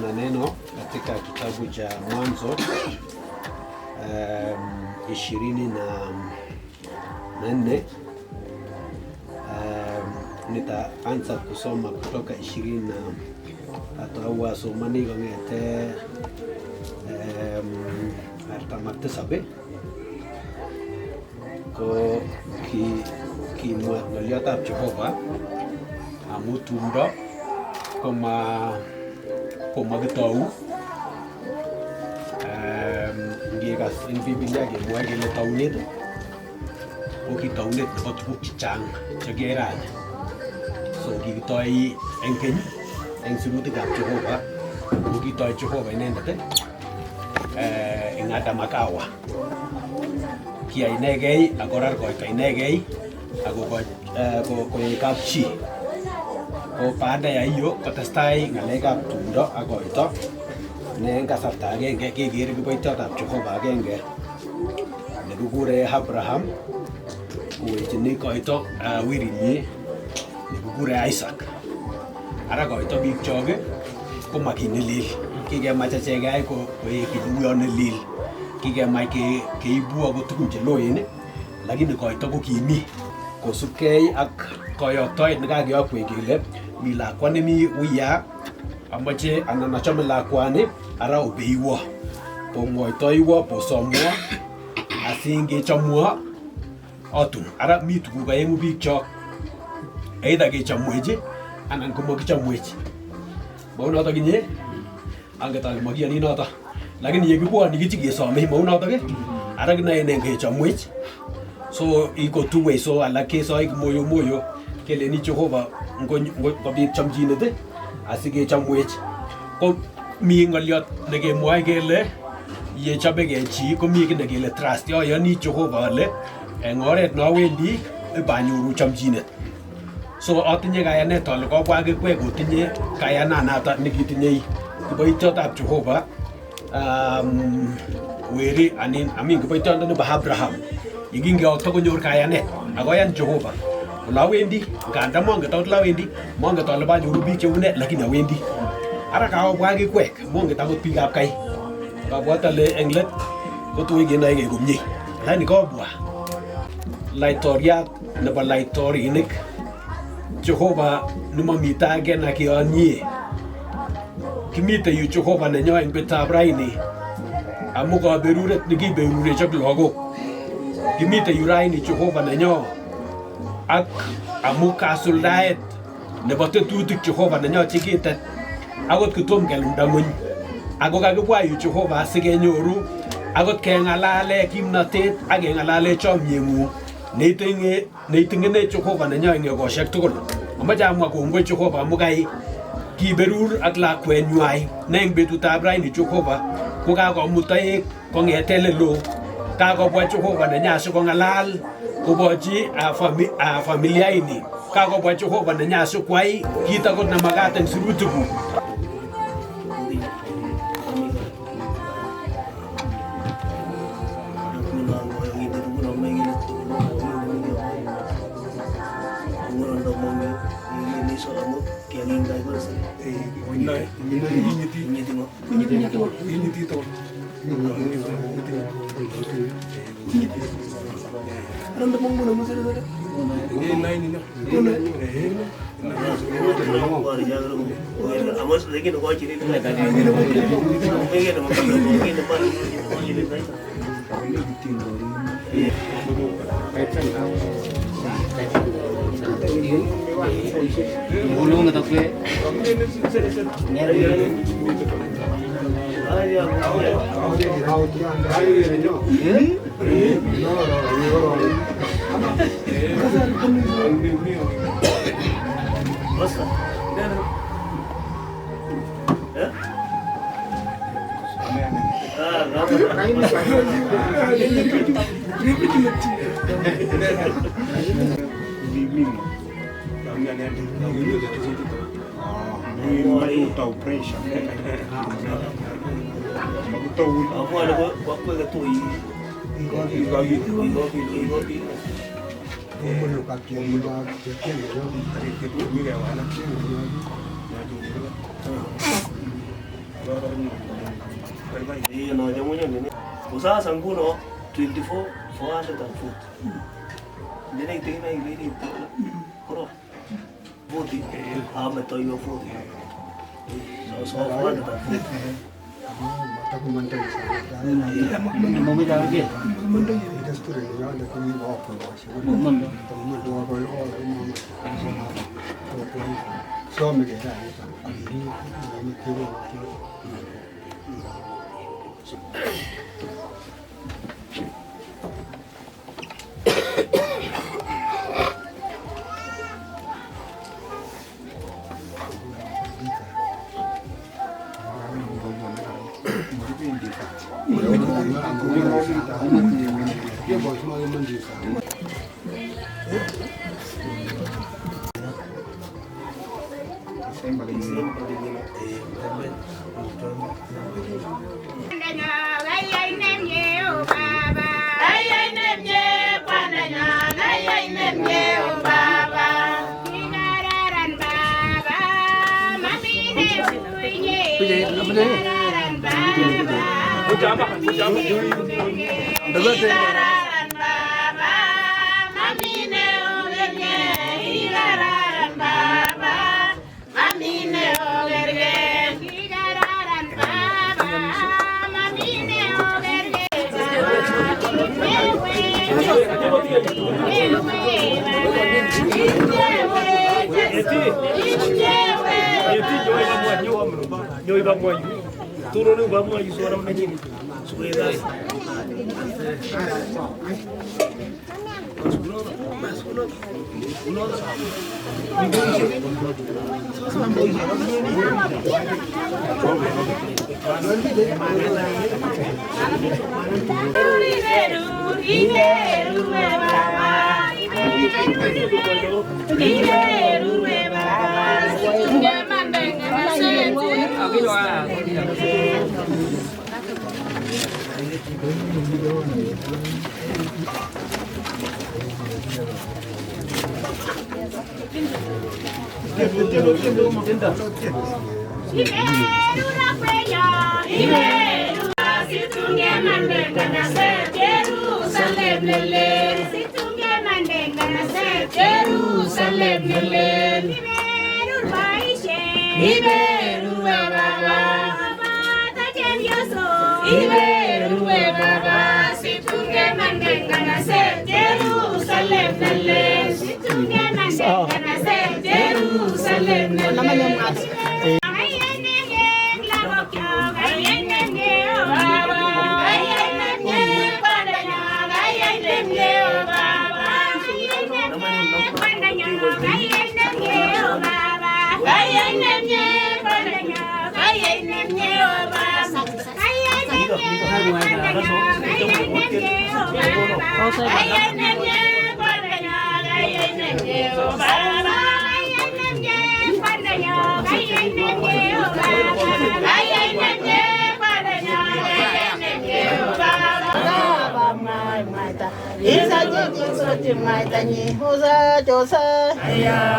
kuna neno katika kitabu cha Mwanzo 24. Nitaanza kusoma kutoka 20 na atawa somani kongete artamaktasabe ko ki ngoliotab Jehova amutundo koma kitou ngikas en Biblia kemwoe kele taunet ko ki taunet nebo tuguk chechang chekerany. So kikitoi en keny en sirutikab Jehova ko kitoi Jehova inendet en Adam ak Hawa. Kiyai inegei akorar koito inegei ako kapchi. Ko baada ya hiyo kotestai ng'alekab tumdo ak koito ne en kasarta agenge keker kiboitiotab Jehova agenge nekikure Abraham kowechini koito wirinyi nekikure Isaac. Ara koito biikchok koma kit nelel, kikemach achek keyai koek kiluyo nelel, kikemach keibu ako tugun cheloen lakini koito ko kimi kosubkei ak koyoktoet nekakeyokwech kele mi lakwa nemi uya amache anan achome lakwani ara obeiwo pomwoitoiwo posomwo asingechomwo otun. Ara mi tuguk aeng'u biikchok, either kechomwech anan komakichomwech. Maunotok inye anget ale makiyoni notok, lakini yekibwoni kichikesome maunotok ara kinae nen kechomwech. So iko two ways, so alak kesoi moyo keleni Jehova ngobit chomchinet asikechomwech. Ko mi ng'oliot nekemwoe kele yechobegei chi komi kiy nekele trust. Ayoni Jehova ale eng oret nowendi ibanyoru chomchinet. So atinye kayanet ale kobwa kikwek kotinye kayananato nekitinye kiboitiotab Jehova weri amin kiboitiondo nebo Abraham. Yekingeyokto konyor kayanet akoyan Jehova ole awendi, nganda monget akot lawendi, monget ale banyoru biik cheu ne, lakini awendi. Ara kabwa kikwek, monget akot biikab kai, kabwat ale eng let kotui kenoigei komie, lakini kobwa laitoriat nebo laitorinik Jehova nemamite age nekeyonye. Kimite yu Jehova nenyo eng betutab raini amu kaberuret nekiberurech ak lagok. Kimite yu raini Jehova nenyo ak amu kasuldaet nebo tetutik Jehova nenyo chekitet akot kotom kelumda ng'ony. Ako kakibwa yu Jehova asikenyoru akot keng'alale kimnatet ak keng'alale chomyeng'ung neiting'ene Jehova nenyo eng egosiek tugul. Amache amwa kongoi Jehova amu kai kiberur ak lakwenywa ne eng betutab raini Jehova ko kakomut toek kong'ete lelo. Kakobwa Jehova nenyo asikong'alal kobochi familia ini. Kakobwa Jehova nenyo asikwai kit akot nemakat eng sirutikuk. no jamu ni usasa nguno 24 440 nene tena ile koro 40 to yo 40 so 440 Aku mantai saya. Mau bicara lagi? Mantai ini dasar ini ada kami bawa perwasi. Mantai. Teman dua kali orang mama. Suami kita ini kira. Dia bos mau mandi. Nyoi ba mo turun ba mo suara menyi suara Isa jadi soti mai tani, osa josa,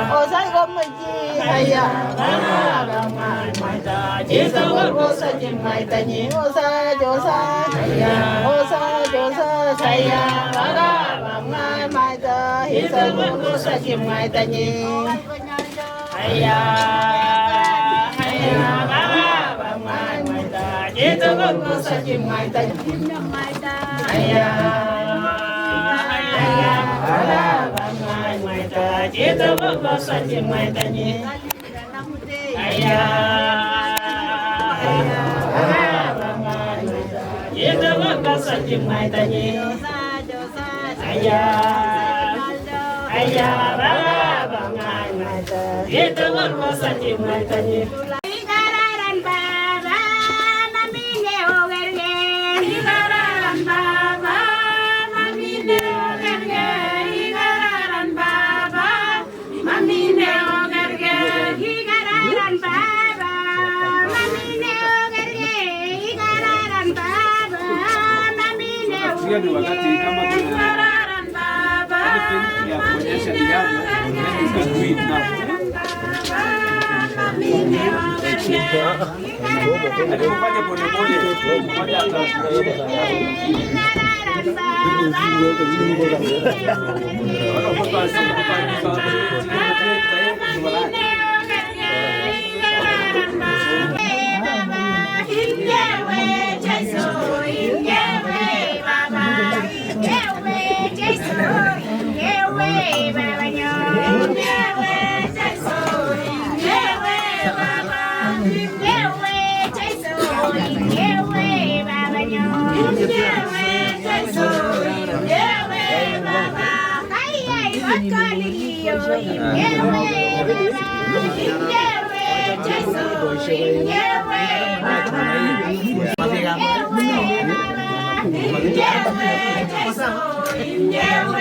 osa gomaji, haya, bang mai ta. Isa osa jadi mai tani, osa josa, osa josa, saya bang mai ta. Isa osa jadi mai tani, haya, bang mai ta. Isa osa jadi mai tani, haya. Kita bawa saja mai tanya, kita bawa saja mai tanya, kita bawa saja mai tanya. Ni wakati kama kuna ya kuonyesha diago Fanya pole pole tu.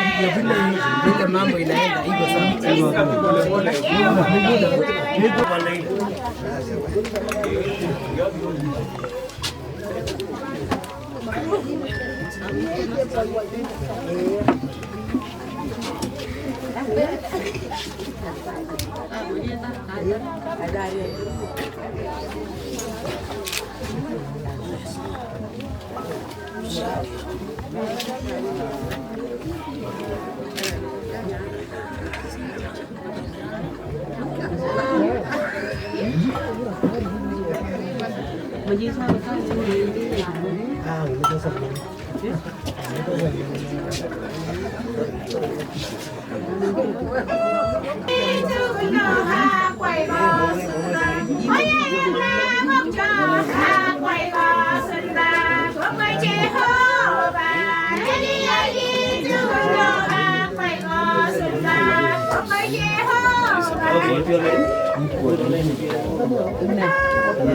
Moja vile mambo inaenda hivyo sana. Thank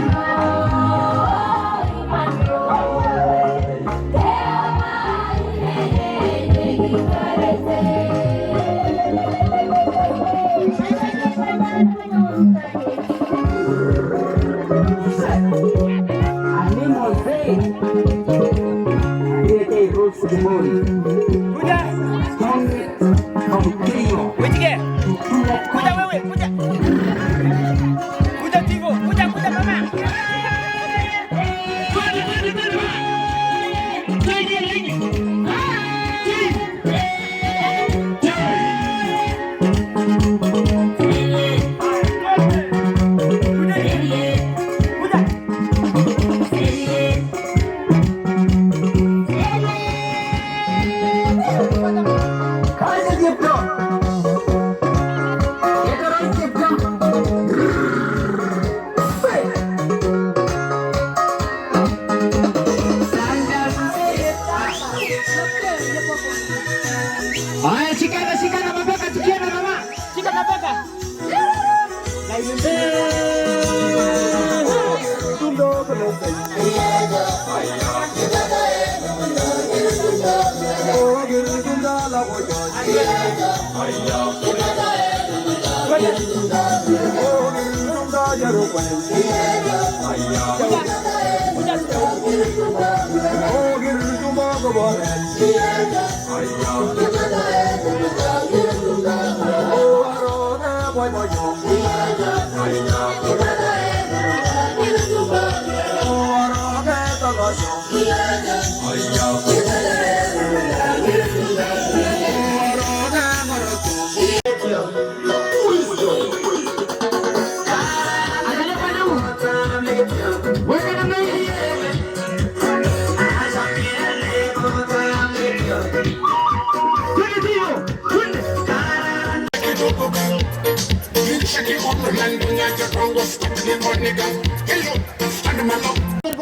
you.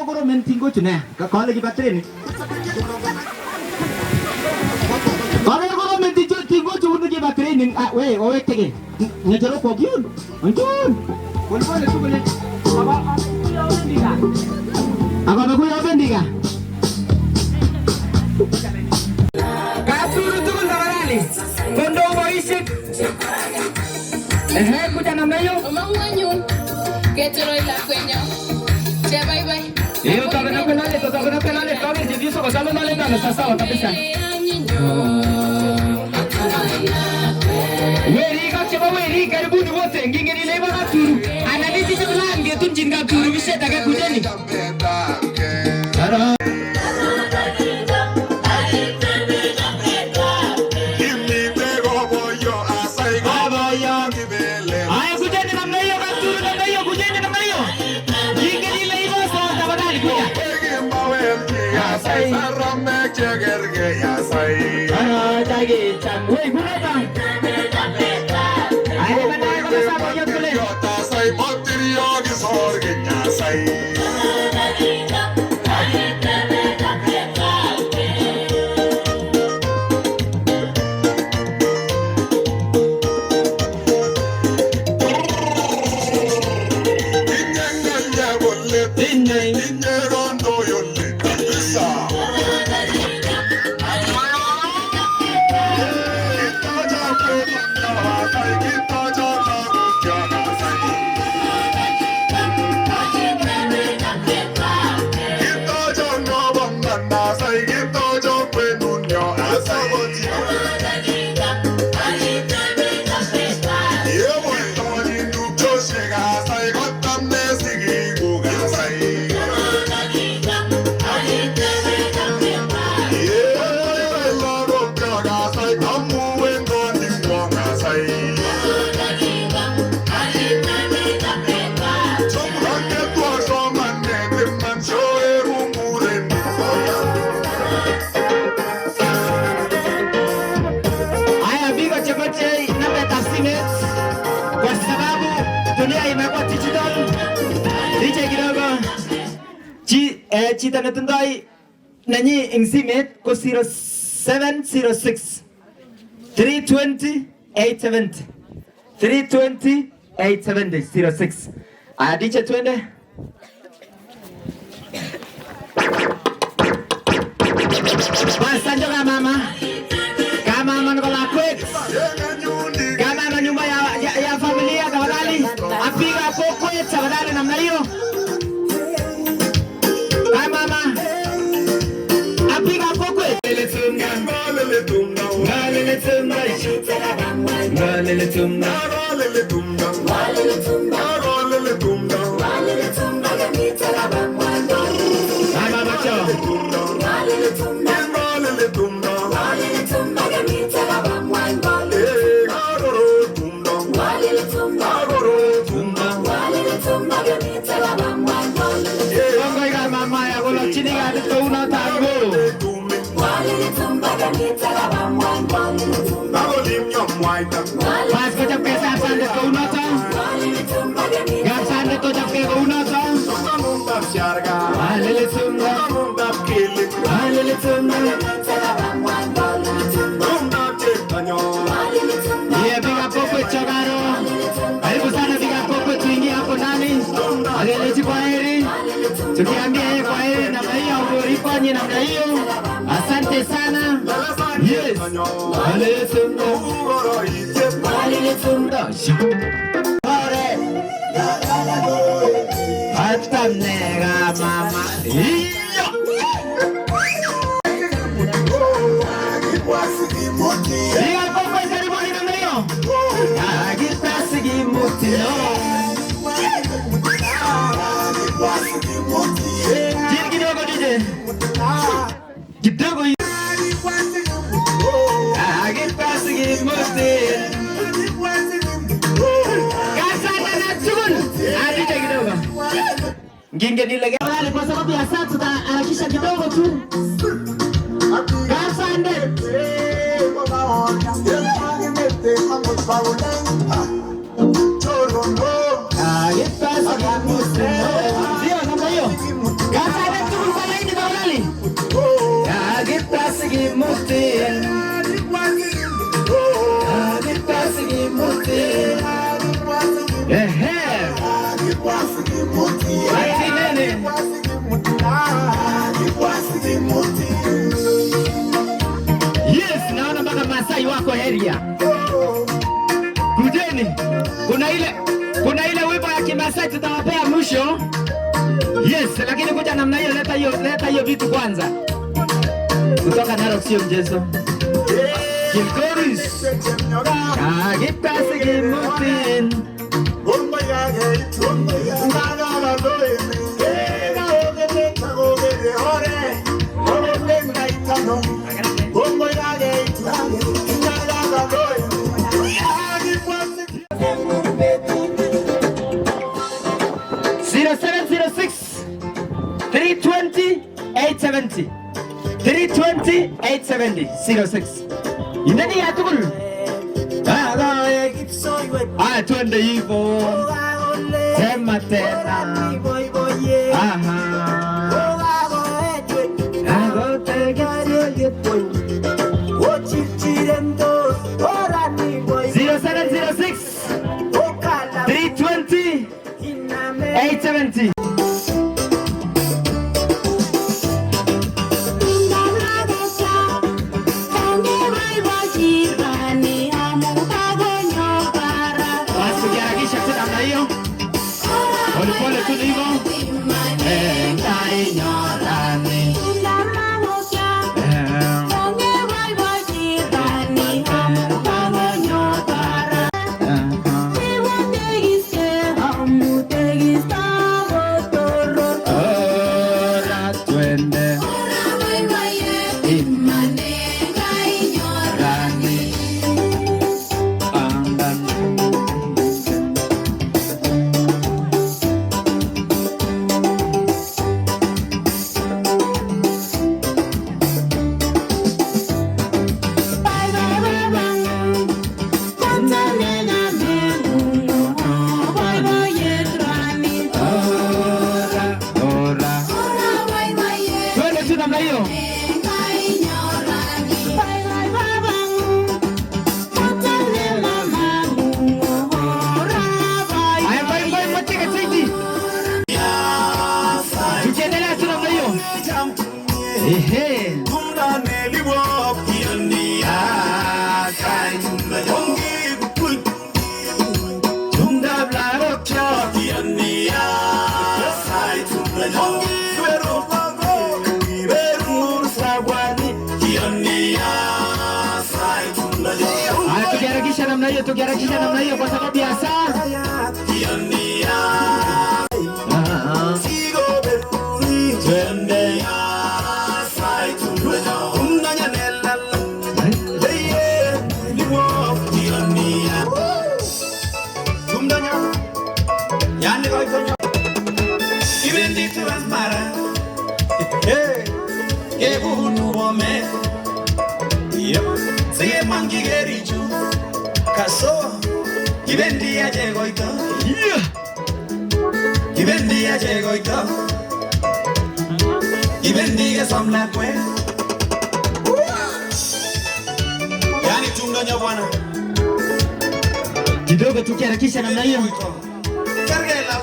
Kok mentinggo cuna, kalau lagi baterai ni. Kalau mentinggo cuma lagi baterai ni, weh, awak tege, ngejar kok yun, ancun. Boleh tu boleh. Apa aku yang bendiga? Kasur tu kan lagi. Kondo boisik. Kuja namanya yo. Omangwanyun. Ketoro ila kwenyo. Bye bye. Iyo tabe na penale, tabe jadi so kasama male na sasawa kabisa. Weri chema weri karibuni wote ngingeni leba katuru. Analizi sebelah ngetu jinga turu bisa daga kujeni. Cita natundai nanyi ingsimet ko 0706 320 870 320 870 06 adicha twende pasanjo kama mama niko la quick kama na nyumba ya familia tafadhali apiga poko tafadhali namna hiyo. Mas ko jape sa sande ko una ta ga sande ko jape ko una ta munda sharga alele tunga munda kile alele tunga munda chetanyo ye biga popo chagaro alipo sana biga popo twingi hapo nani alele chikwaeri tukiambia kwaeri na hiyo ulifanya namna hiyo. Asante sana. Yes. Alele tunga. Alele tunga. hata nega mama iyo diga poco y karibuni namna hiyo agitasi mutino kidogo DJ kidogo agitasi mutino Nginge nile gari kwa sababu ya saa tutaharakisha kidogo tu. Gasande. Ndio namna hiyo. Gasande tu kwa laini baulali. Agitasi gimuti. Agitasi gimuti. Ehe. Yes, naona mpaka Masai wako area. Kujeni. Kuna ile wimbo ya Kimasai tutawapea mwisho. Yes, lakini kuja namna hiyo, leta hiyo vitu kwanza. Kutoka Narok sio mchezo. Kilgoris. Agitasi gimutin. $320,870 $320,870 Indani ya tukul twende hivyo sema tena aha 0706 320 870 tukiharakisha namna hiyo kwa sababu ya saa. Ibendia llegó y todo. Ibendia llegó y todo. Y bendiga son la cueva. Yani tundonya bwana. Kidogo tukiharakisha namna hiyo. Kargela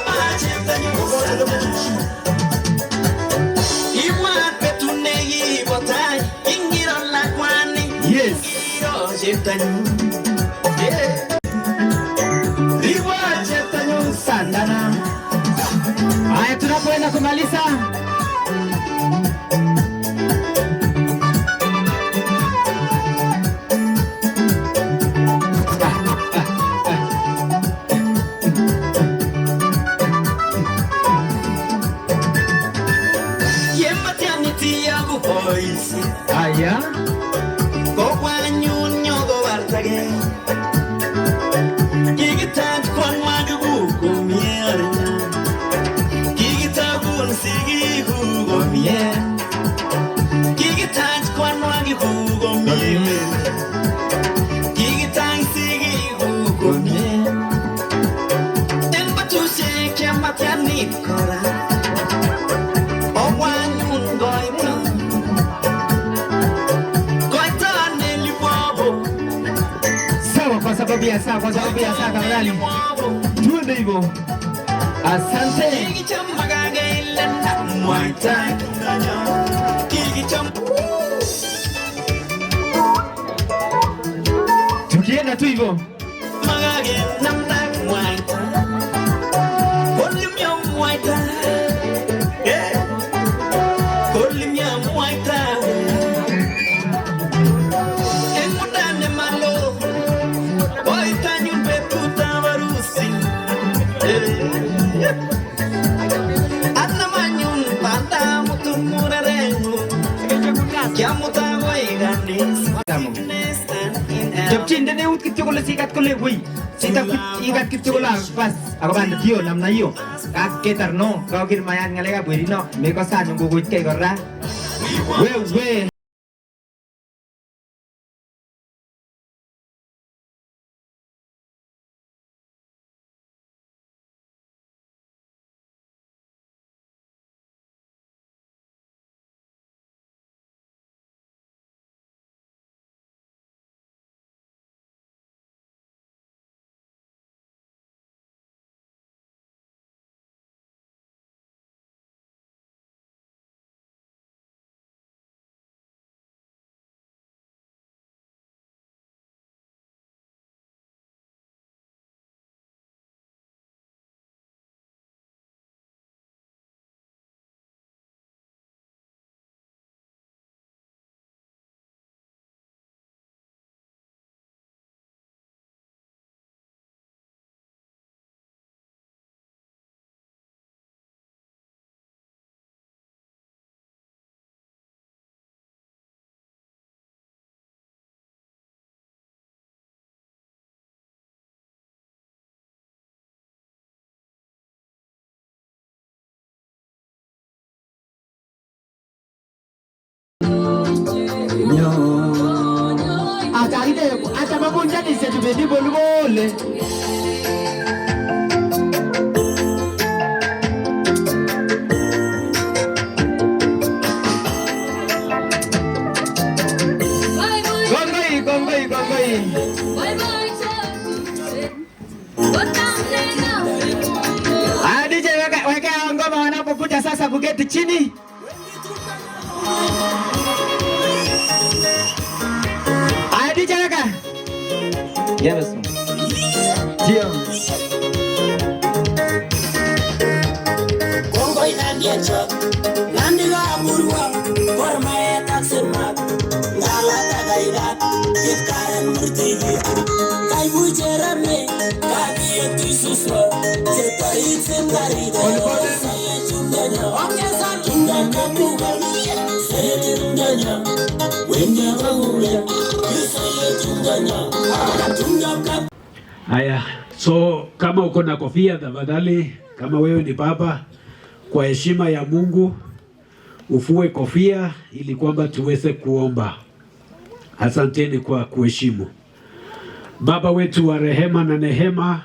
Iwa petunegi botai ingira la kwani. Yes. Yeah. Sanda tunaenda kumaliza. Aya. Kokwa nyun nyogo wartage. Kigitat kon madubu kumier. Kigitabun sigi kumier. Kigitat kon madubu kumier. Kigitang sigi kumier. Tempatu se kematiani kora. Kokwa nyun goimu. Kwa sababu ya saa kamerani. Tuende hivyo. Asante. Tukienda tu hivyo. Jobchin dene ut kityo kole sikat kole woi. Sita ikat kityo kole pas. Ako banda tiyo namna hiyo. Kaketar no. Kau kirmayan ngaleka bweri no. Meko sa nyong guguit kay korra. We. Atamakunjani se tubedi bolubole. Gongoi. DJ weka ngoma wanapokuja sasa kuketi chini. DJ weka. Yes. Dio. Gongoi na diecho. Nandiga murwa. Korma taksema. Ngala tagaira. Kitkaren murtigi. Kai bujerame. Kaki etususwa. Zetai tsendari. Saya chundanya. Ongeza chundanya kuga. Saya chundanya. Wenya wangule. Haya, so kama uko na kofia tafadhali, kama wewe ni baba, kwa heshima ya Mungu ufue kofia ili kwamba tuweze kuomba. Asanteni kwa kuheshimu. Baba wetu wa rehema na nehema,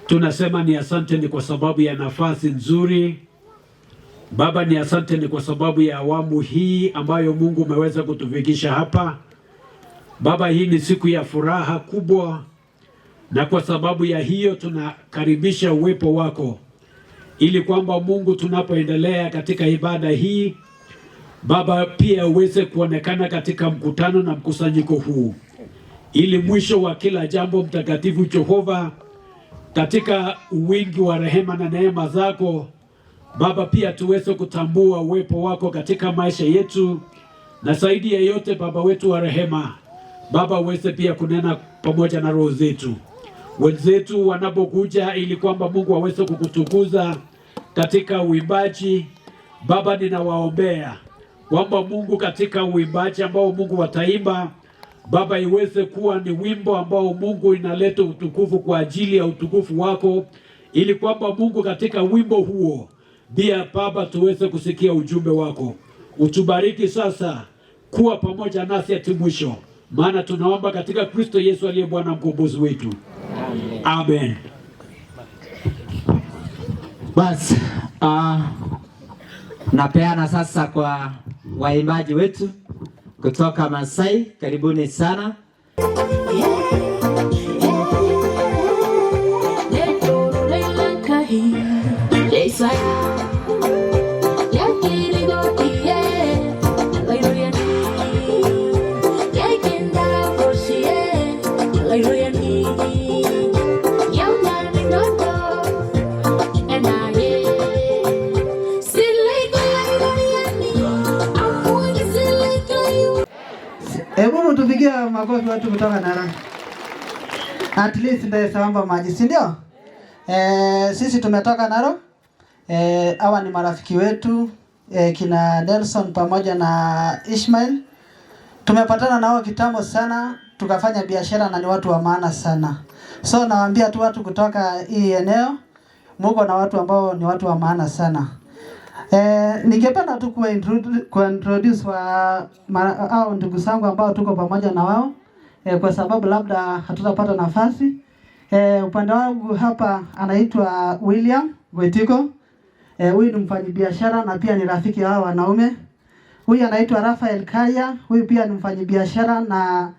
tunasema ni asanteni kwa sababu ya nafasi nzuri. Baba, ni asanteni kwa sababu ya awamu hii ambayo Mungu umeweza kutufikisha hapa. Baba, hii ni siku ya furaha kubwa, na kwa sababu ya hiyo tunakaribisha uwepo wako ili kwamba Mungu, tunapoendelea katika ibada hii Baba, pia uweze kuonekana katika mkutano na mkusanyiko huu, ili mwisho wa kila jambo Mtakatifu Jehova, katika wingi wa rehema na neema zako Baba, pia tuweze kutambua uwepo wako katika maisha yetu, na zaidi ya yote Baba wetu wa rehema, Baba uweze pia kunena pamoja na roho zetu. Wenzetu wanapokuja ili kwamba Mungu aweze kukutukuza katika uimbaji, Baba ninawaombea kwamba Mungu katika uimbaji ambao Mungu wataimba, Baba iweze kuwa ni wimbo ambao Mungu inaleta utukufu kwa ajili ya utukufu wako, ili kwamba Mungu katika wimbo huo pia Baba tuweze kusikia ujumbe wako. Utubariki sasa kuwa pamoja nasi hadi mwisho, maana tunaomba katika Kristo Yesu aliye Bwana mkombozi wetu. Amen. Basi napeana sasa kwa waimbaji wetu kutoka Masai. Karibuni sana. Hebu mtupigia makofi watu kutoka Narok. At least ndio samba maji, si ndio? Sisi tumetoka Narok. Hawa ni marafiki wetu kina Nelson pamoja na Ishmael. Tumepatana nao kitambo sana, tukafanya biashara na ni watu wa maana sana. So nawaambia tu watu kutoka hii eneo, Mungu na watu ambao ni watu wa maana sana. Ningependa tu kuintroduce au ndugu zangu ambao tuko pamoja na wao, kwa sababu labda hatutapata nafasi. Upande wangu hapa anaitwa William Goitiko. Huyu ni mfanyabiashara na pia ni rafiki wa wanaume. Huyu anaitwa Rafael Kaya. Huyu pia ni mfanyabiashara na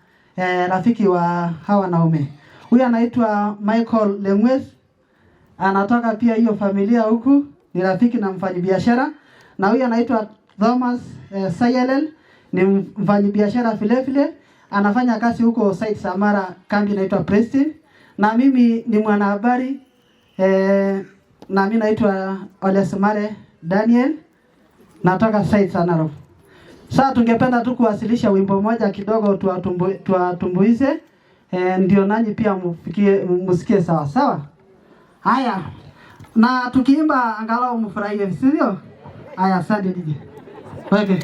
rafiki wa hawa wanaume. Huyu anaitwa Michael Lemwes. Anatoka pia hiyo familia huku, ni rafiki na mfanyabiashara. Na huyu anaitwa Thomas Sayelel, ni mfanyabiashara vile vile, anafanya kazi huko site Samara, kambi inaitwa Preston. Na mimi ni mwanahabari na mimi naitwa Olesemare Daniel, natoka site Narok. Sasa tungependa tu kuwasilisha wimbo moja kidogo tuwatumbuize, ndio nanyi pia msikie sawa sawa. Haya. Na tukiimba angalau mfurahie, sio? Haya, asante DJ. Okay.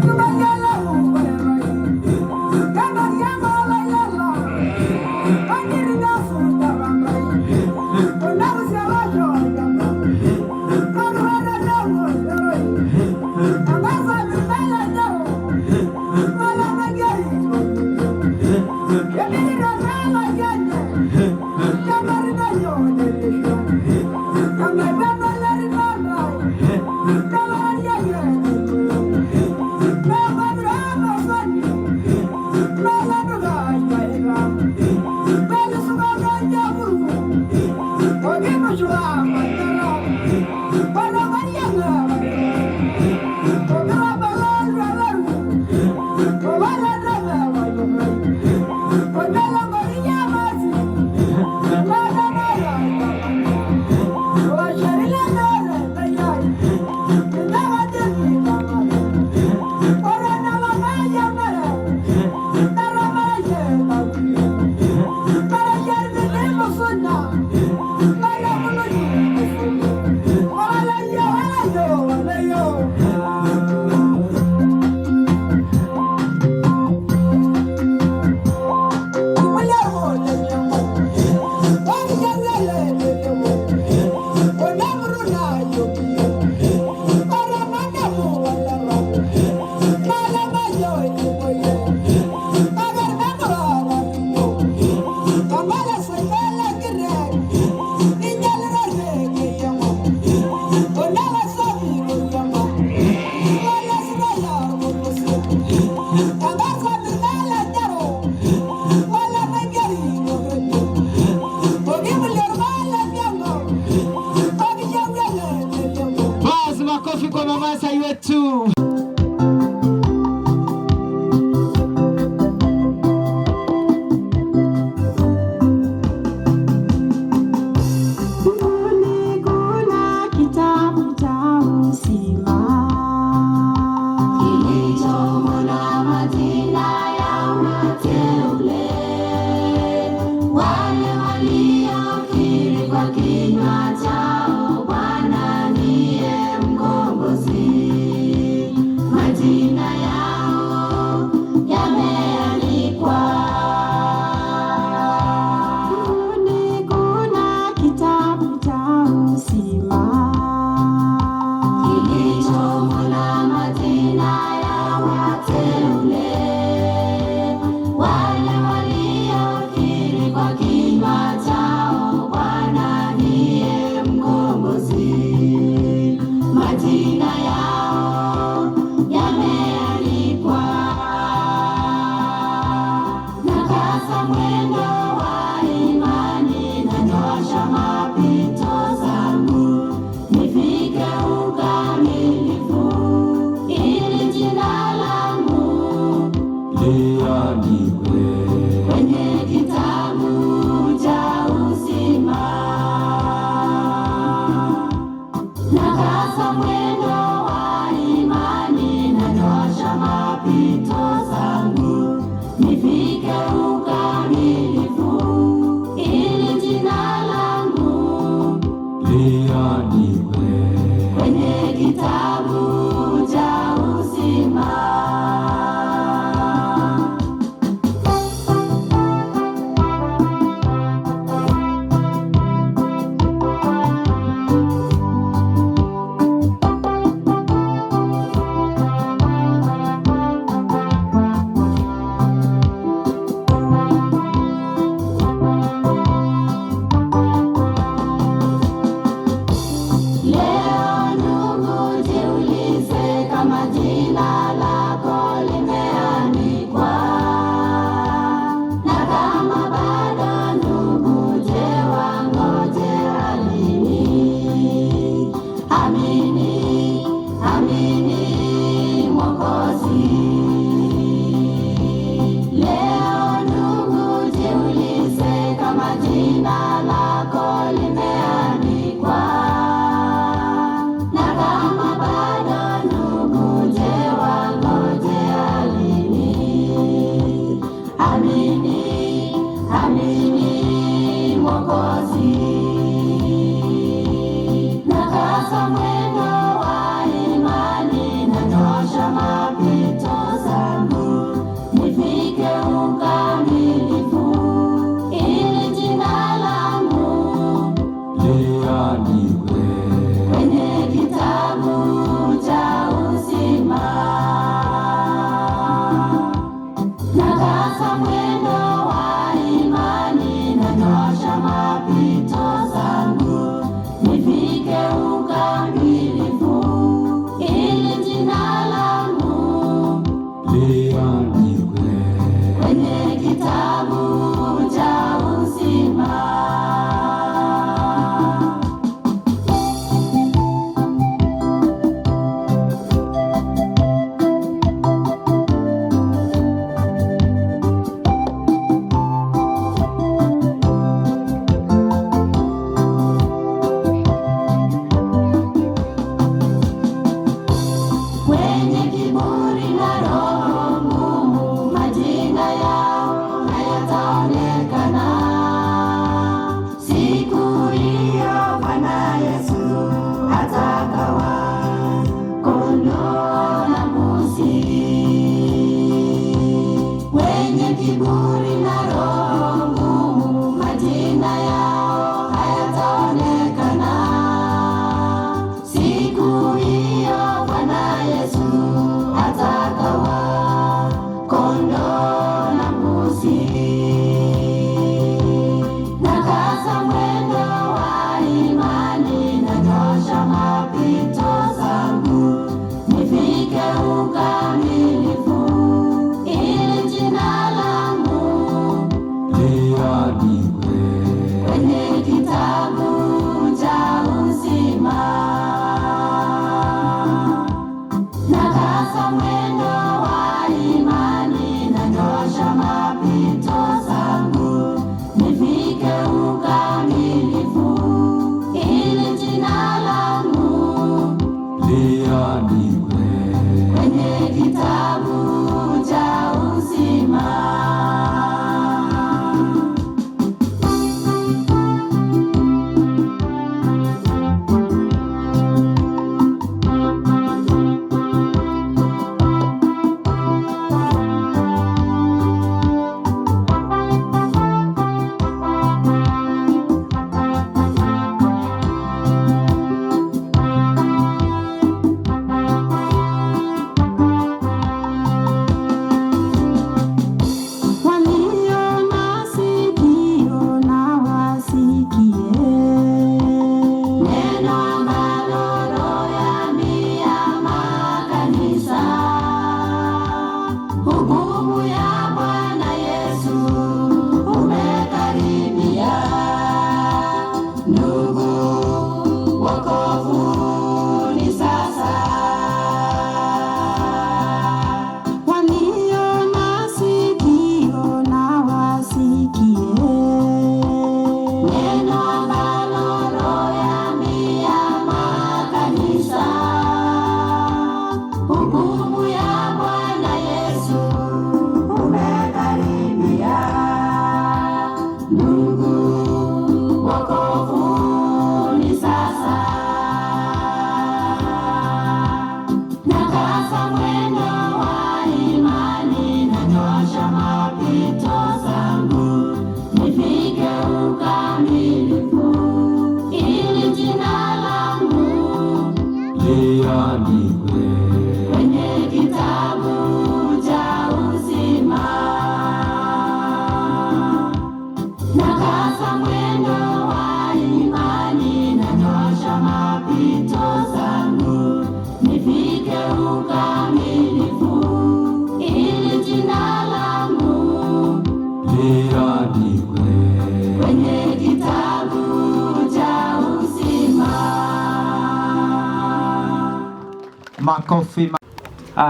Come on, wateule, wale waliokiri kwa kinywa chao Bwana ndiye mkombozi. Majina yao yameandikwa. Nakasa mwendo wa imani, nanyoosha mapito zangu, nifike ukamilifu, ili jina langu liandikwe kwenye kitabu cha uzima. Nakasa mwendo wa imani, nanyoosha mapito zangu, nifike ukamilifu, ili jina langu liandikwe kwenye kitabu cha uzima. Leo ndugu, jiulize kama jina lako limeandikwa, na kama bado ndugu, je, wangojea lini? Amini, amini Mwokozi. Leo ndugu, jiulize kama jina lako limeandikwa, na kama bado ndugu, je, wangojea lini? Amini, amini Mwokozi. Nakasa mwendo wa imani, nanyoosha mapito zangu, nifike ukamilifu, ili jina langu liandikwe kwenye kitabu cha uzima. Nakasa mwendo wa imani, nanyoosha mapito zangu, nifike ukamilifu, ili jina langu liandikwe kwenye kitabu cha uzima. Wenye kiburi na roho ngumu, majina yao hayataonekana. Siku hiyo Bwana Yesu atagawa kondoo na mbuzi. Wenye kiburi na roho ngumu, majina yao hayataonekana. Siku hiyo Bwana Yesu atagawa kondoo na mbuzi. Nakasa mwendo wa imani, nanyoosha mapito zangu, nifike ukamilifu, ili jina langu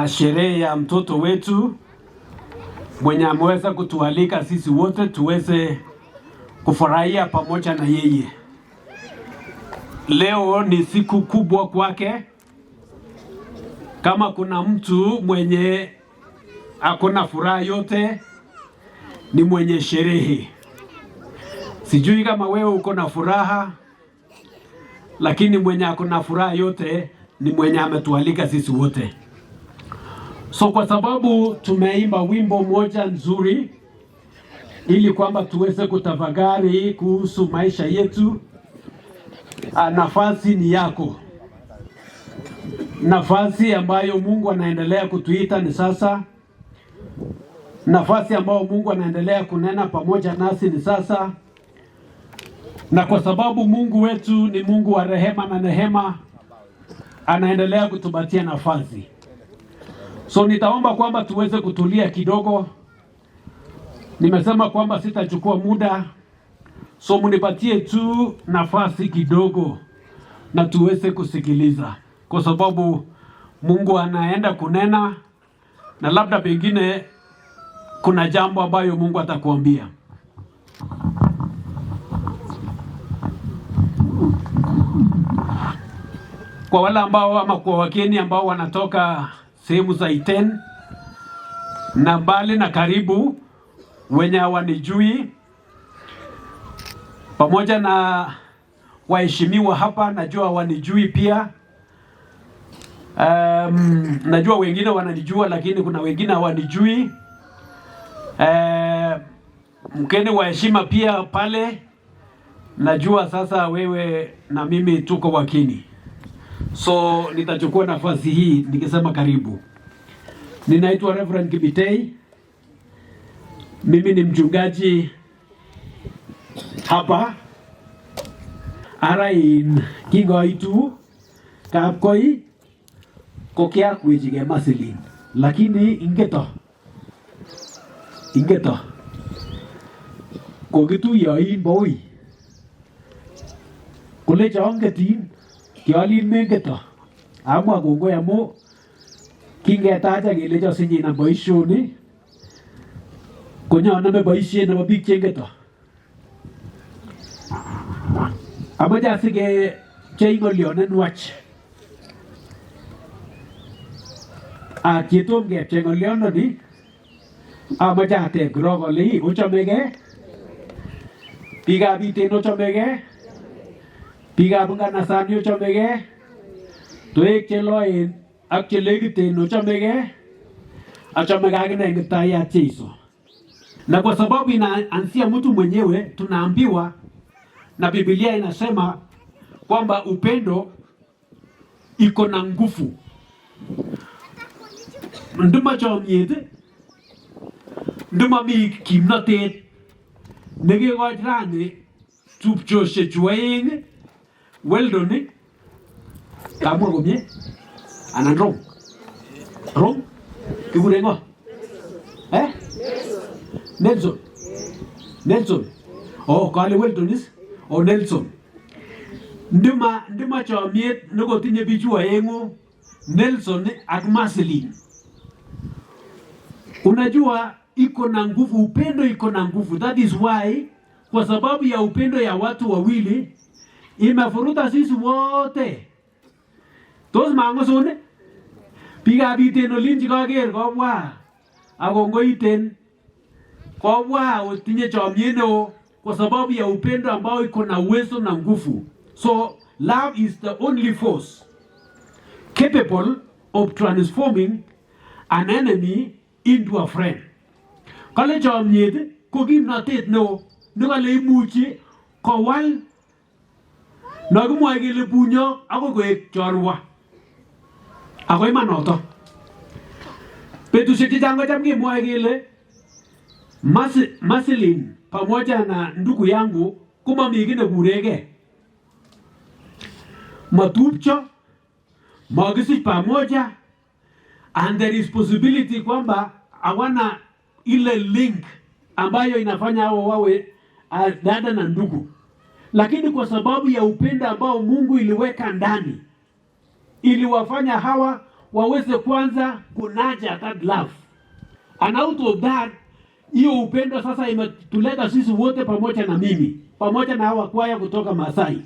sherehe ya mtoto wetu mwenye ameweza kutualika sisi wote tuweze kufurahia pamoja na yeye. Leo ni siku kubwa kwake. Kama kuna mtu mwenye akona furaha yote ni mwenye sherehe. Sijui kama wewe uko na furaha, lakini mwenye akona furaha yote ni mwenye ametualika sisi wote. So kwa sababu tumeimba wimbo moja nzuri ili kwamba tuweze kutafakari kuhusu maisha yetu, nafasi ni yako. Nafasi ambayo Mungu anaendelea kutuita ni sasa. Nafasi ambayo Mungu anaendelea kunena pamoja nasi ni sasa. Na kwa sababu Mungu wetu ni Mungu wa rehema na neema, anaendelea kutupatia nafasi. So nitaomba kwamba tuweze kutulia kidogo. Nimesema kwamba sitachukua muda. So munipatie tu nafasi kidogo na tuweze kusikiliza. Kwa sababu Mungu anaenda kunena na labda pengine kuna jambo ambayo Mungu atakuambia. Kwa wale ambao ama kwa wageni ambao wanatoka sehemu za Iten na mbali na karibu, wenye hawanijui, pamoja na waheshimiwa hapa, najua hawanijui pia. Najua wengine wananijua lakini kuna wengine hawanijui. Mkeni wa heshima pia pale, najua sasa wewe na mimi tuko wakini. So nitachukua nafasi hii nikisema karibu. Ninaitwa Reverend Kibitei. Mimi ni mchungaji hapa Arain Kingoitu Kapkoi Kokia Kwijige Masilin. Lakini ingeto kokitu yoin boy kule chongetin kialin mengeto amwa kongoi amu kingetacha kele chosinyi na boisioni konyoonome boisiet nebo biik chengeto. Amache asike chei ng'olyon nenwach. Chetom kepchei ng'olyondoni amache ateb korok ale ochamegei, biikab Iten ochamegei, biikab nganasani ochamegei, toek cheloen ak chelekiten ochamegei, achamegei akine Kiptayat Jeiso. Na kwa sababu inaanzia mtu mwenyewe, tunaambiwa na Biblia inasema kwamba upendo iko na nguvu. Nduma chomyet, nduma mi kimnatet nekekoch rani tupchosiek chu aeng, Weldon kamwa komie anan wrong kikure ngo Nelson kale Weldon is Nelson. Nduma chomyet nekotinye bichu aengu, Nelson ak Marceline. Unajua iko na nguvu, upendo iko na nguvu. That is why, kwa sababu ya upendo ya watu wawili imefuruta sisi wote. Tos mangosone biikab Iten olin chekaker kobwa ako Iten kobwa otinye chomyet neo kwa sababu ya upendo ambao iko na uwezo na nguvu. So love is the only force capable of transforming an enemy into a friend. Kale chomyet ko kimnatet neo nekale imuchi kowal nakimwoe kele bunyo ako koek chorwa. Ako iman noto. Betusiek chechang kocham kemwoe kele Marceline pamoja na ndugu yangu kumami kii nekuregei. Matupcho, makisich pamoja, and there is possibility kwamba hawana ile link ambayo inafanya hao wawe dada na ndugu. Lakini kwa sababu ya upendo ambao Mungu iliweka ndani, iliwafanya hawa waweze kwanza kunaja that love. And out of that, hiyo upendo sasa imetuleta sisi wote pamoja na mimi, pamoja na hawa kwaya kutoka Masai.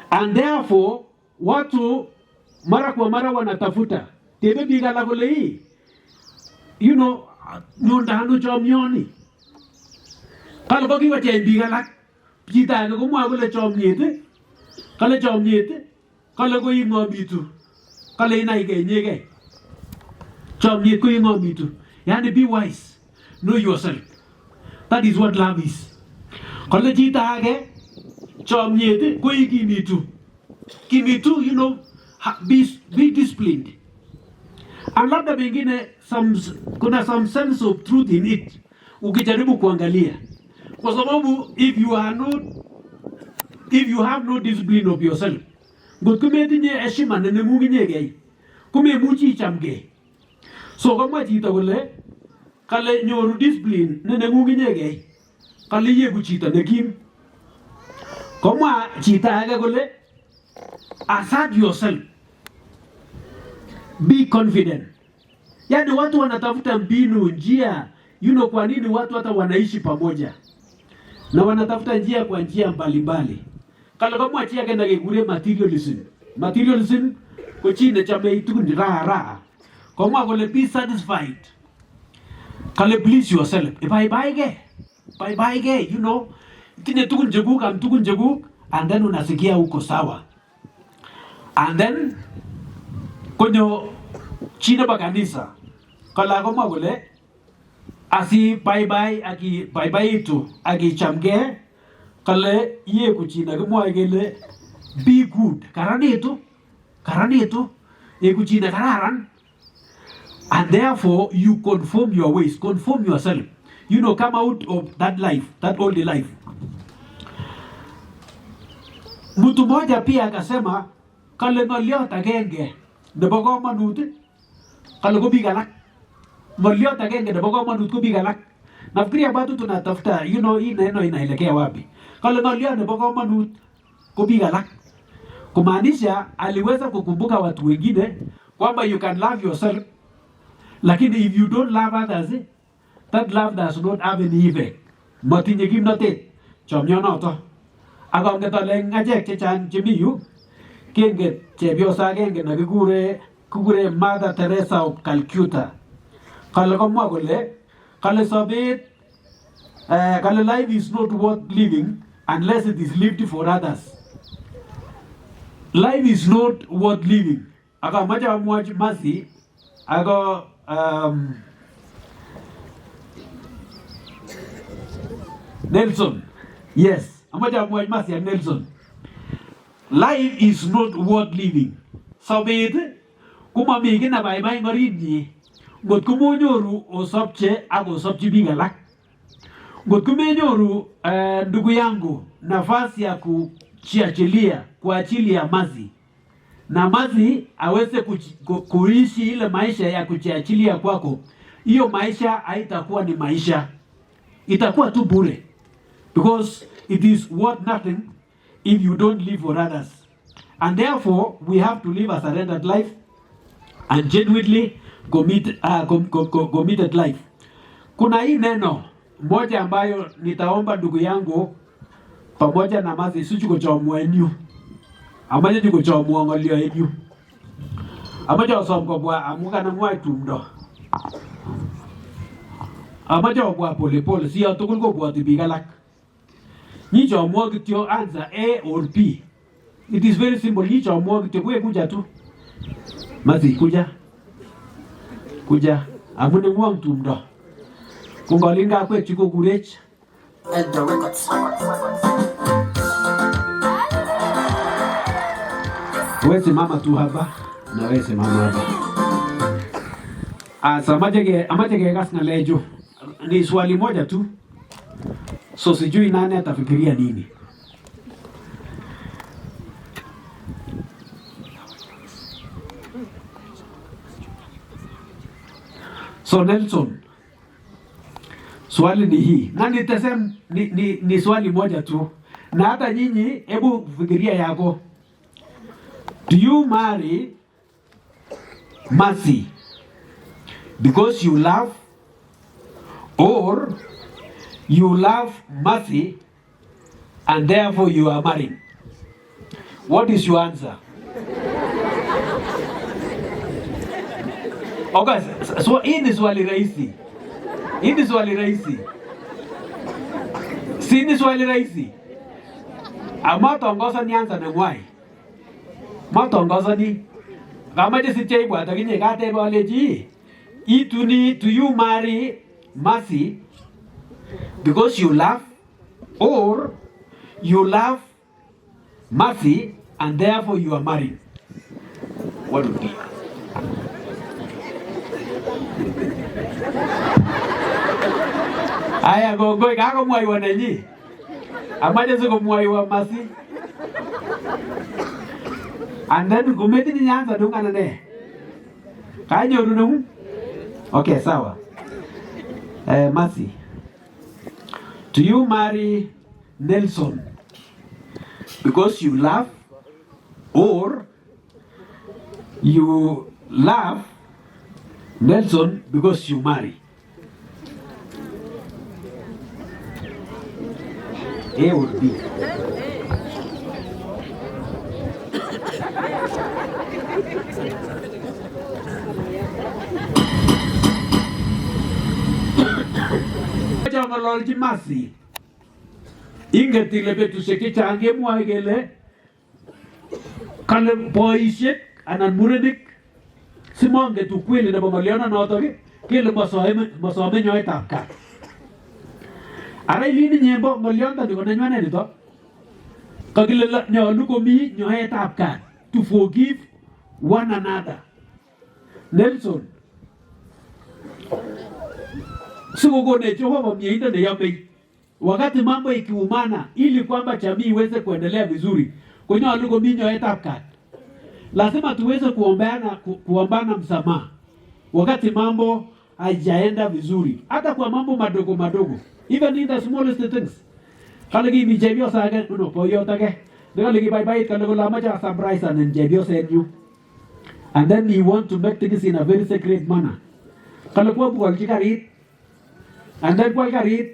And therefore, watu mara kwa mara wanatafuta tebe bigala kule hii, nyondano chomyoni. Kalo ko kiwa chen bigala, chita ko mwa kule chomyete, kale chomyete, kale ko ingomitu, kale inaike nyege. Chomyet ko ingomitu. Yani be wise, know yourself. That is what love is. Kale chita age chomyete ko ikimitu. Kimitu, be disciplined. And labda mengine kuna some sense of truth in it. Ukijaribu kuangalia. Kwa sababu if you have no discipline of yourself, ngot kumetinye heshima na nemuginyege, kumemuchi ichamge. So kama chito kole kale nyoru discipline na nemuginyege, kale yeku chito nekim. Kama chito age kole assert yourself. Be confident. Yani watu wanatafuta mbinu, njia. Kwa nini watu hata wanaishi pamoja? Na wanatafuta njia kwa njia mbalimbali. Kala kama achia kenda kegure materialism. Materialism ko chine chame itun raha. Kama kole be satisfied. Kale please yourself. Bye ge, Kine tukun jeguk and then unasikia uko sawa. And then konyo chine ba kanisa. Kala kama kole asi bye itu aki chamge kale ye kuchina kemwa kele be good karanitu ye kuchina kararan, and therefore you conform your ways, conform yourself, come out of that life, that old life. Mtu mmoja pia akasema kale ngoliot agenge nebo komonut kale ko biik alak. Ngoliot agenge nebo komonut ko biik alak. Nafikiria bado tunatafuta hii neno inaelekea wapi. Kale ngoliot nebo komonut ko biik alak. Kumaanisha aliweza kukumbuka watu wengine kwamba you can love yourself, lakini if you don't love others, that love does not have any effect. Matinye kimnotet chomyonoto. Ako ngetole ngajek chechang chemi yu kenget chepyosa agenge na kikure Mother Teresa of Calcutta. Kale komwa kole kale sobet kale life is not worth living unless it is lived for others. Life is not worth living. Aka maja amwachi masi ako Nelson. Yes. Amaja amwachi masi ya Nelson. Life is not worth living. Sobet kumami kina bye ngorinyi. Ngot kumonyoru osopche ak osopchi biik alak. Ngot kumenyoru ndugu yangu nafasi ya kuachilia mazi. Na mazi aweze kuishi ile maisha ya kujiachilia kwako. Hiyo maisha haitakuwa ni maisha. Itakuwa tu bure. Because it is worth nothing if you don't live for others. And therefore, we have to live a surrendered life and genuinely committed life. Kuna hii neno moja ambayo nitaomba ndugu yangu pamoja na mazi suchu kuchomwa enyu. Amaje ni kuchomwa ngolio enyu. Amaje osomko bwa amuka na mwa tumdo. Amaje obwa pole si atugul ko bwa tibigalak. Ni chomwa kityo answer A or B. It is very simple. Ni chomwa kityo kuja tu. Mazi kuja amune ngwang tumdo kungolinga kwe chiko kurech Eldo Records. Wewe simama tu hapa na wewe simama hapa. Asa amajege gas na lejo. Ni swali moja tu. So sijui nani atafikiria nini. So Nelson, swali ni hii. Na nitasema ni swali moja tu. Na hata nyinyi hebu fikiria yako. Do you marry mercy because you love, or you love mercy and therefore you are married? What is your answer? Okay, so hii ni swali rahisi. Hii ni swali rahisi. Si ni swali rahisi. Amatongoza ni answer na ngwai. Matongoza ni kama je si chei bwa takini kate baleji. Do you marry mercy because you love, or you love mercy and therefore you are married? What would be? Aya go kako mwai wa nenyi. Amaje siko mwai wa mercy. And then kumeti ni nyanza dungana ne. Kanyo runung. Okay, sawa. Mercy. Do you marry Nelson because you love, or you love Nelson because you marry? A or B? Ngololji mercy ingetile betusiek chechang kemwoe kele kale boisiek anan murenik simonget ukweli nebo ng'olionotok kele mosome nyoetab kat. Ara ilini nyembo ng'oliondoni ko nenywanet nito kakile nyolu komi nyoetab kat, to forgive one another. Nelson, sikokone Jehova mieindo neyomei wakati mambo ikiumana, ili kwamba jamii iweze kuendelea vizuri, konyolu komi nyoetab kat. Lazima tuweze kuombana msamaha wakati mambo haijaenda vizuri, hata kwa mambo madogo madogo, even in the smallest things. Kale ki mi chepyosa age no boyot age nekale ki baibait kale kole amache a surprise and chepyosenyu, and then he want to make things in a very sacred manner. Kale kwa bukolchi karit, and then kwal karit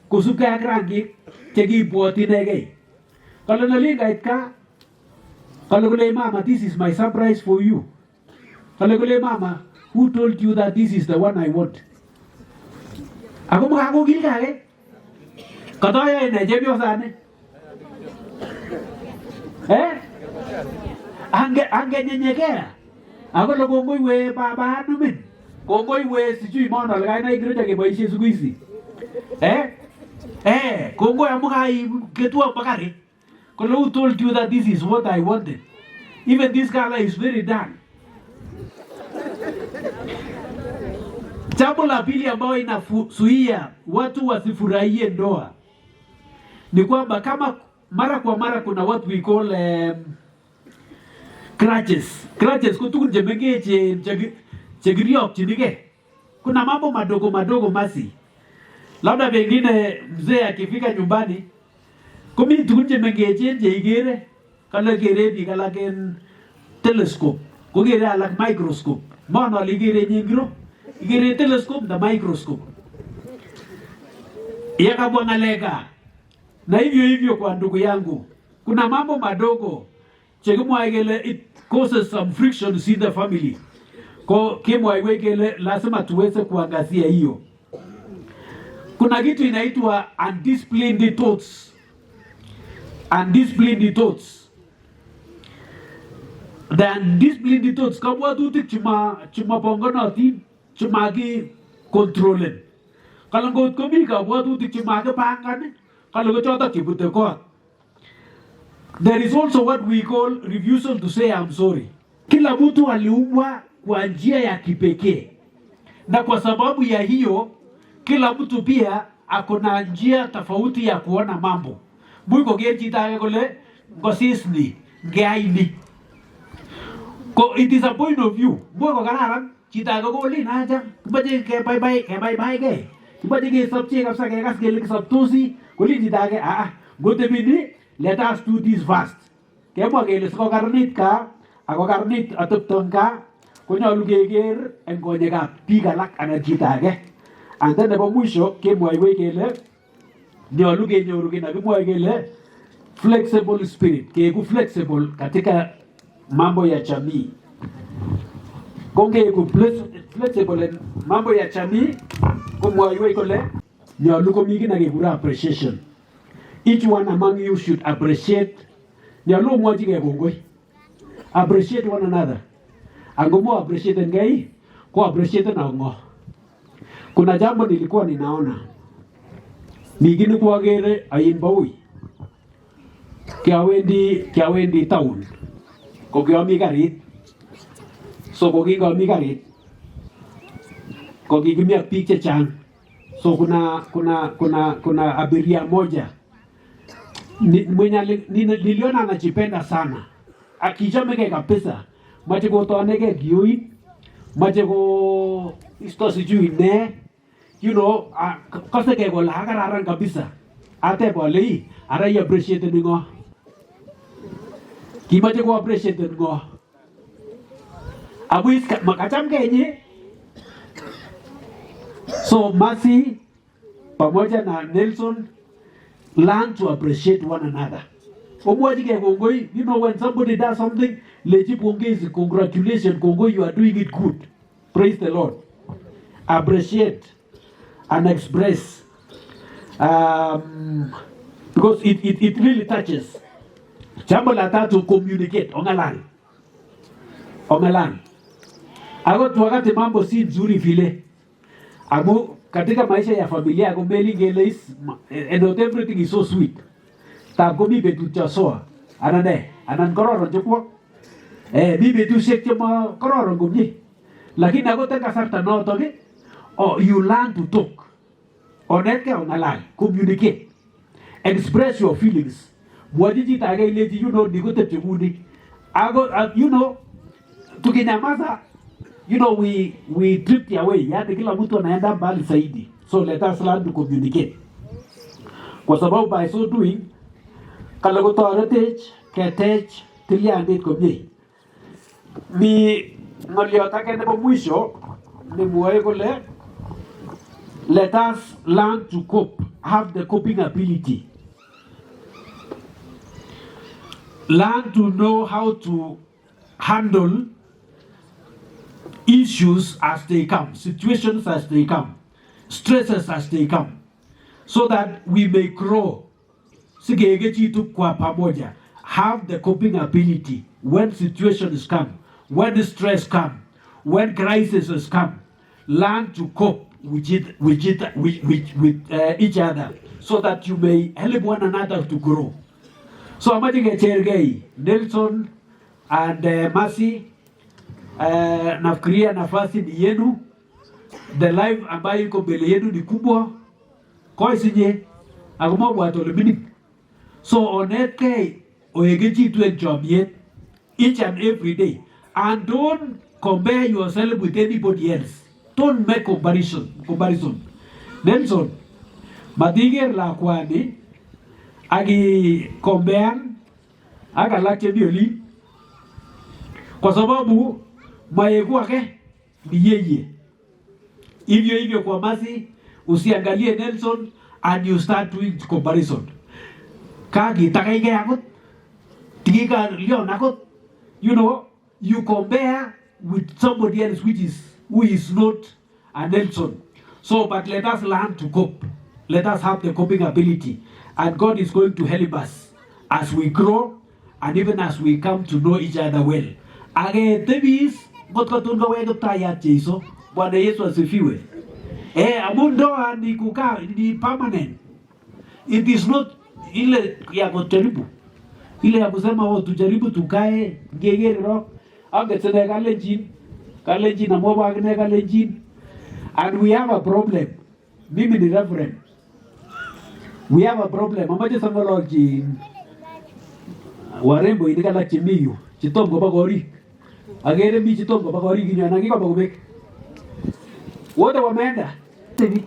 kusubkei ak rangik chekibwoti inegei. Kale nalingait ka, kale kole mama, this is my surprise for you. Kale kole mama, who told you that this is the one I want? Ako makakogil ka eh? Katoya ine chepyosani. Angenyenyekea. Ako lo kongoi we baba anumin. Kongoi we sijui mono kainaik kiro chekeboisie siku hizi. Kongoi amu ketua bakari. Kole who told you that this is what I wanted? Even this color is very dark. Jambo la pili ambao inazuia watu wasifurahie ndoa ni kwamba kama mara kwa mara kuna what we call grudges kutukun chemengech chekiriokchinike. Kuna mambo madogo madogo masi, labda pengine mzee akifika nyumbani kumi tukun chemengech cheikere, kale kere biik alak en telescope, ko kere alak microscope. Mono likere nyingiro, ikere telescope na microscope. Yakabwa ngaleka. Na hivyo kwa ndugu yangu, kuna mambo madogo chekimwae kele it causes some frictions in the family. Ko kimwae kele lazima tuweze kuangazia hiyo. Kuna kitu inaitwa undisciplined thoughts. Undisciplined thoughts. The undisciplined thoughts kabwatutik chuma bongonotin chumaki controllen. Kala ngot komi kabwatutik chumaki pangan, kala kochotok chebute kot. There is also what we call refusal to say I'm sorry. Kila mtu aliumbwa kwa njia ya kipekee, na kwa sababu ya hiyo kila mtu pia akona njia tofauti ya kuona mambo. Mwiko gerchita kole ngosisni ngeaini. Ko it is a point of view. Mwiko kararan chita kogoli naja kibaje ke bye ke. Kibaje ke sabche kapsa ke kas ke sabtosi koli chita ke gote bini let us do this fast. Kemwa kele siko karanit ka ako karanit atupton ka konyolu keker eng konyekab biik alak anan chito age. And then nebo mwisho kemwoiwech kele nyolu kenyoru kit nekimwoe kele flexible spirit, keeku flexible katika mambo ya jamii. Kongeeku flexible en mambo ya jamii komwoiwech kole nyolu komi kit nekekure appreciation. Each one among you should appreciate. Nyolu omwochigei kongoi. Appreciate one another. Angomo appreciate ngei ko appreciate na ngo. Kuna jambo nilikuwa ninaona. Migini kuagere ayin baui. Kiawendi town. Kokiami garit. So kokikomi garit. Kokikimia biik chechang. So kuna abiria moja. Mwenye niliona anajipenda sana. Akichomeke kabisa. Mache kotoneke kioit. Mache ko isto sijui ne. You know, kaseke ko la kararan kabisa. Ate pole ara I appreciate ngo. Kimache ko appreciate ngo. Abuis makacham kenye. So Mercy pamoja na Nelson learn to appreciate one another. You know, when somebody does something, congratulations, you are doing it good. Praise the Lord. Appreciate and express. Because it really touches. Jambo la tatu communicate. Ongalan. Ako tuwakati mambo si nzuri vile. Amu katika maisha ya familia ako ngele is and not everything is so sweet. Tagomi betu chasoa. Anan kororon chukwa. Mi betu shek chama kororon kumye. Lakini ako tenga sarta noto ke. Oh, you learn to talk. Onetke ongalan. Communicate. Express your feelings. Mwajiji tage ileji you know nikote chukuni. Ako you know tukinyamaza. You know, we drift away. Yani kila mtu anaenda mbali zaidi. So let us learn to communicate. Kwa sababu by so doing, kala kotoretech, ketech, tiliandit komye. Mi ngoliot ake nebo mwisho, ni mwoe kole, let us learn to cope, have the coping ability. Learn to know how to handle issues as they come, situations as they come, stresses as they come, so that we may grow. Have the coping ability when situations come, when stress come, when crises come. Learn to cope with each other, so that you may help one another to grow. So Amadi Nelson and Mercy. Nafikiria nafasi ni yenu. The life ambayo iko mbele yenu ni kubwa. Kwa isinye agoma bwato lebini. So onetke oyegeji to enjoy each and every day, and don't compare yourself with anybody else. Don't make comparison. Nelson madiger la kwani agi compare aga lache bioli kwa sababu maegu wake ni yeye. Hivyo kwa Mercy usiangalie Nelson and you start doing comparison. Kagi takaige akot tigiga lion akot, you know, you compare with somebody else who is not a Nelson. So but let us learn to cope. Let us have the coping ability, and God is going to help us as we grow and even as we come to know each other well. Age tebis tunga wewe tayari Yesu. Bwana Yesu asifiwe. Amundoa ni kukaa ni permanent. It is not ile ya kujaribu. Ile ya kusema tujaribu tukae ngegero angetene kalenjin na mwa agne kalenjin. And we have a problem. Mimi ni reverend. We have a problem. Amaje sangoloji warembo inikala chimiyo. Chitombo bagori. Agere mi chitombo bagori ginyana ngiko bagobek. Wote wameenda. Tebi.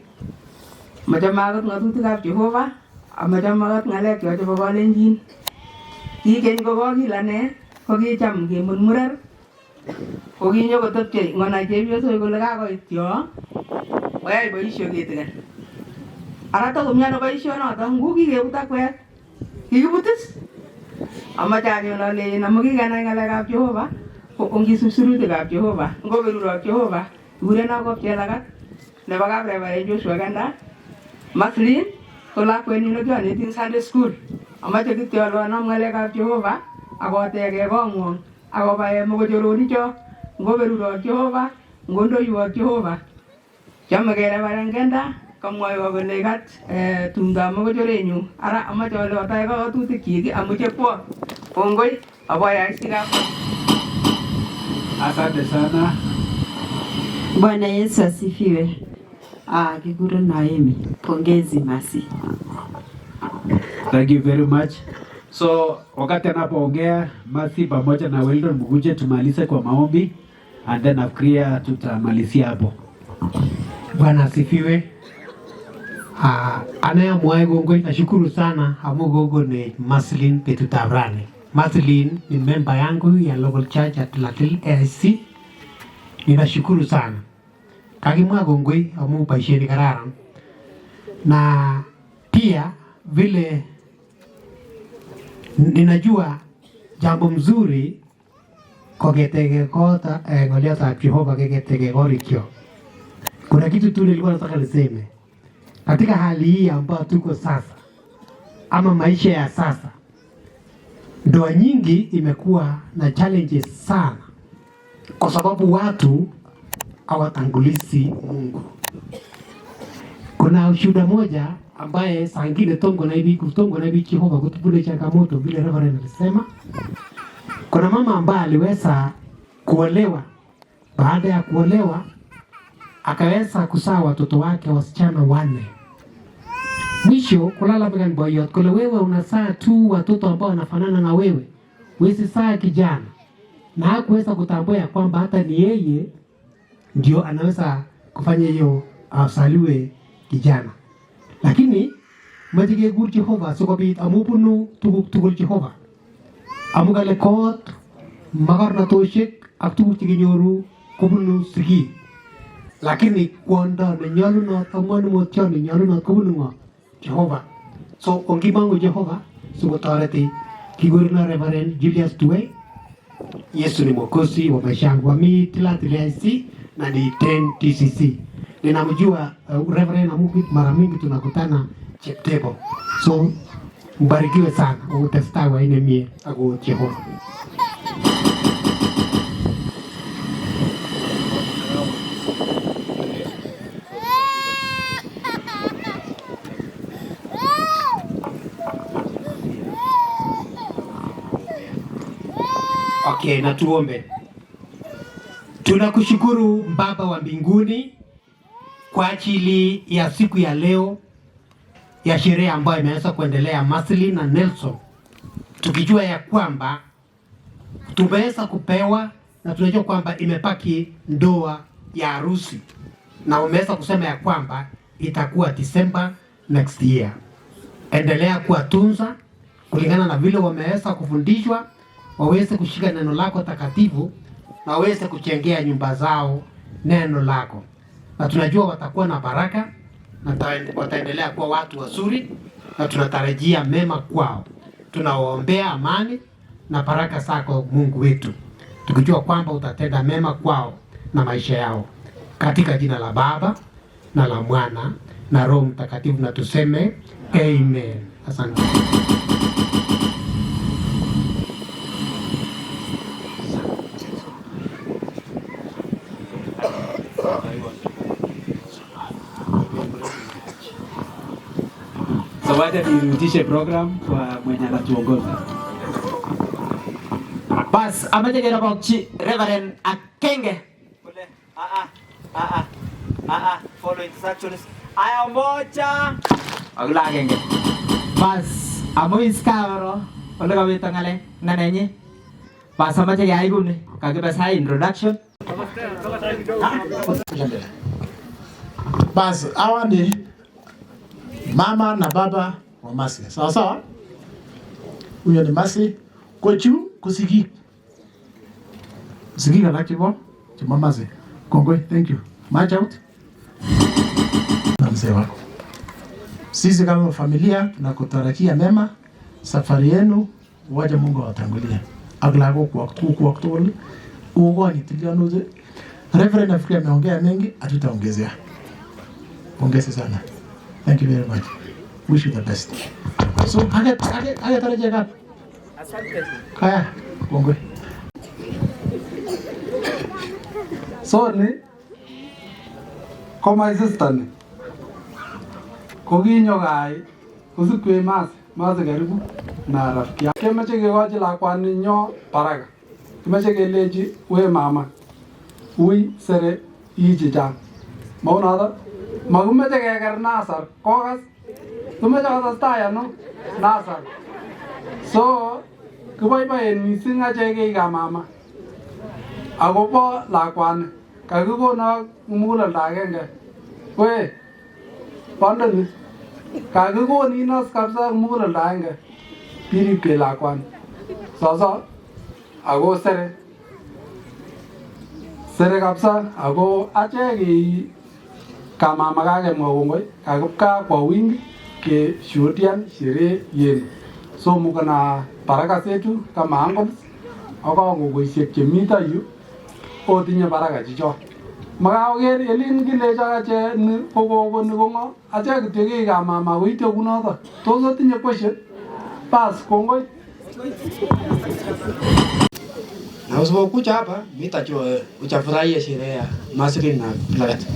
Majamagat ngatutikab Jehova, amajamagat ngalek choto bo kalenjin. Kikeny ko kokilane, kokicham kemurmurer Kokinyo kotepche ngona chepyosok kole kakoit yo. Koyai boisio kitigen. Ara to kumyano boisionoto ngu kikebut akwet. Kikibutis. Amache anyun ale namu kikenai ngalekab Jehova, ko ongisup sirutikab Jehova. Ngo berurok Jehova, kureno ko Chelagat nebo Kapreba Joshua Kanda. Maslin ko lakwenyu nekianetin Sunday school. Amache kityo alonam ngalekab Jehova akotege kongwong akobae mokochoronicho. Ngo berurok Jehova, ngo ndoiwok Jehova. Chome Reverend Kenda kamwoiwo kole kat tumdab mokochorenyu. Ara amache ale otai kaututikchik amuche kwo. Kongoi aboyai sikap. Asante sana. Bwana Yesu asifiwe. Kikuren Naomi. Pongezi Masi. Thank you very much. So wakati anapoongea Masi pamoja na Weldon mkuje tumalize kwa maombi and then nafikiria tutamalizia hapo. Bwana asifiwe. Anayemwae gongoi nashukuru sana amu gogo ni Maslin Petutabrani. Maslin ni member yangu ya local church at Latil AIC. Ninashukuru sana. Kakimwa gongoi amu baisheni kararan. Na pia vile ninajua jambo mzuri koketege kota ngoliota Jehova keketege korikyo. Kuna kitu tu nilikuwa nataka niseme. Katika hali hii ambayo tuko sasa ama maisha ya sasa, ndoa nyingi imekuwa na challenges sana kwa sababu watu hawatangulizi Mungu. Kuna ushuhuda moja ambaye saa ingine tongo na hivi Jehova kutupule changamoto vile Reverend alisema. Kuna mama ambaye aliweza kuolewa, baada ya kuolewa akaweza kuzaa watoto wake wasichana 4. Mwisho kulala begani boyot kule, wewe unazaa tu watoto ambao wanafanana na wewe, wewe saa kijana. Na hakuweza kutambua ya kwamba hata ni yeye ndio anaweza kufanya hiyo asaliwe kijana. Lakini majige gur Jehova sikobit amupunu tugul Jehova. Amugale kot magarnatoshek ak tuguk chekinyoru kobunu sigi. Lakini kwondo nenyolunot amwanumotyo nenyolunot kobunu ngo Jehova. So ongimangu Jehova sikotoreti kigurino Reverend Julius Tuwei. Yesu ni mwokozi wa maisha yangu. Mimi Tilatilesi na ni 10 TCC. Ninamjua Reverend Amuki, mara mingi tunakutana Cheptebo. So mbarikiwe sana utestawa ine mie ako Jehova. Okay, na tuombe. Tunakushukuru Baba wa mbinguni kwa ajili ya siku ya leo ya sherehe ambayo imeweza kuendelea Maslin na Nelson. Tukijua ya kwamba tumeweza kupewa na tunajua kwamba imepaki ndoa ya harusi. Na umeweza kusema ya kwamba itakuwa December next year. Endelea kuwatunza kulingana na vile wameweza kufundishwa, waweze kushika neno lako takatifu na waweze kuchengea nyumba zao neno lako. Na tunajua watakuwa na baraka na wataendelea kuwa watu wazuri na tunatarajia mema kwao. Tunawaombea amani na baraka zako Mungu wetu, tukijua kwamba utatenda mema kwao na maisha yao. Katika jina la Baba na la Mwana na Roho Mtakatifu na tuseme amen. Asante. So wacha nirudishe program kwa mwenye anatuongoza. Bas, amaje kera bokchi Reverend Akenge. Kule follow instructions. Aya moja. Agla Akenge. Bas, amois kawaro. Ole kawita ngale nanenye. Bas amaje yaibune. Kakibasa introduction. Bas, hawa ni mama na baba wa Masi. Sawa sawa? Huyo ni Masi. Kochu kusikik. Sigik alak chebo Masi. Kongoi, thank you. March out. Na mzee wako. Sisi kama familia tunakutarajia mema. Safari yenu waje Mungu awatangulie. Aglago kwa tuli. Ugo ni tiliano. Reverend Afrika ameongea mengi, hatutaongezea. Pongezi sana. Thank you very much. Wish you the best. So, haya tarajia gapi? Asante. Haya, kongwe. So ni my sister ni kokinyo gai usikwe masi karibu na rafiki yake. Kemeche kekochi lakwani nyo baraka. Kemeche kelechi we mama ui sere ichichang. Maunoto makimeche keker nasar kokas. Kimeche kotestai ano nasar. So kiboiboen mising achek ka mama akobo lakwani kakikono muguleldo agenge. We bondeni kakikonin as kabisa muguleldo agenge biribke lakwani soso ako sere kabisa ako achek kamama kakemwa kongoi kakipka kwa wingi ke shuhudian sherehe yenu. So mukana baraka zetu kama uncles ako ngogoisiek chemito yu otinye baraka chicho. Makaoker elin kilecho ache ni kogogo ni kongo ache kityo ka mama koityo kunoto. Tos otinye question? Bas kongoi. Na usipokuja hapa nitajua utafurahia sherehe ya Masri na Planet.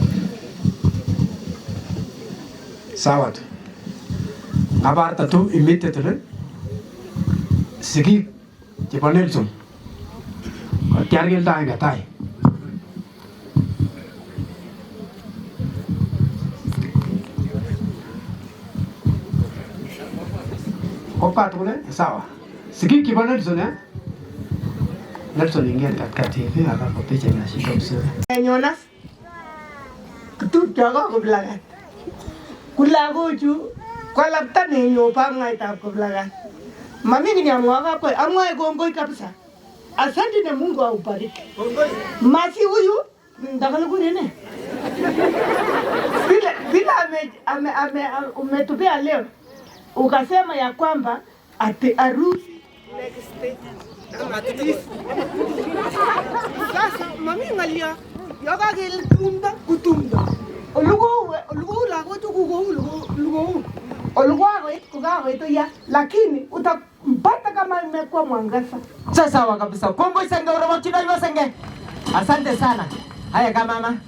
Sawa tu. Ngabarta tu immediately. Sigik chebo Nelson. Kiargil tayo nga tayo. Opa tukule, sawa. Sigik chebo Nelson Nelson ingeen katikati hivi akakopicha inashika usuri. Jonas. Kitupcho ko Kiplagat. Kulagochu kolapta nenyo pang'aitab Kiplagat. Mami kinyamwaga kwa amwae kongoi kabisa. Asante na Mungu aubariki. Masi huyu ndakala kunene. Bila umetupea leo ukasema ya kwamba ati arusi sasa mami ngalia yoga gel kutumda olugo la goto olugo kugago ya lakini utampata kama imekuwa mwangaza. Sawa kabisa. Kongo senge uroma kidogo senge. Asante sana. Haya kama mama.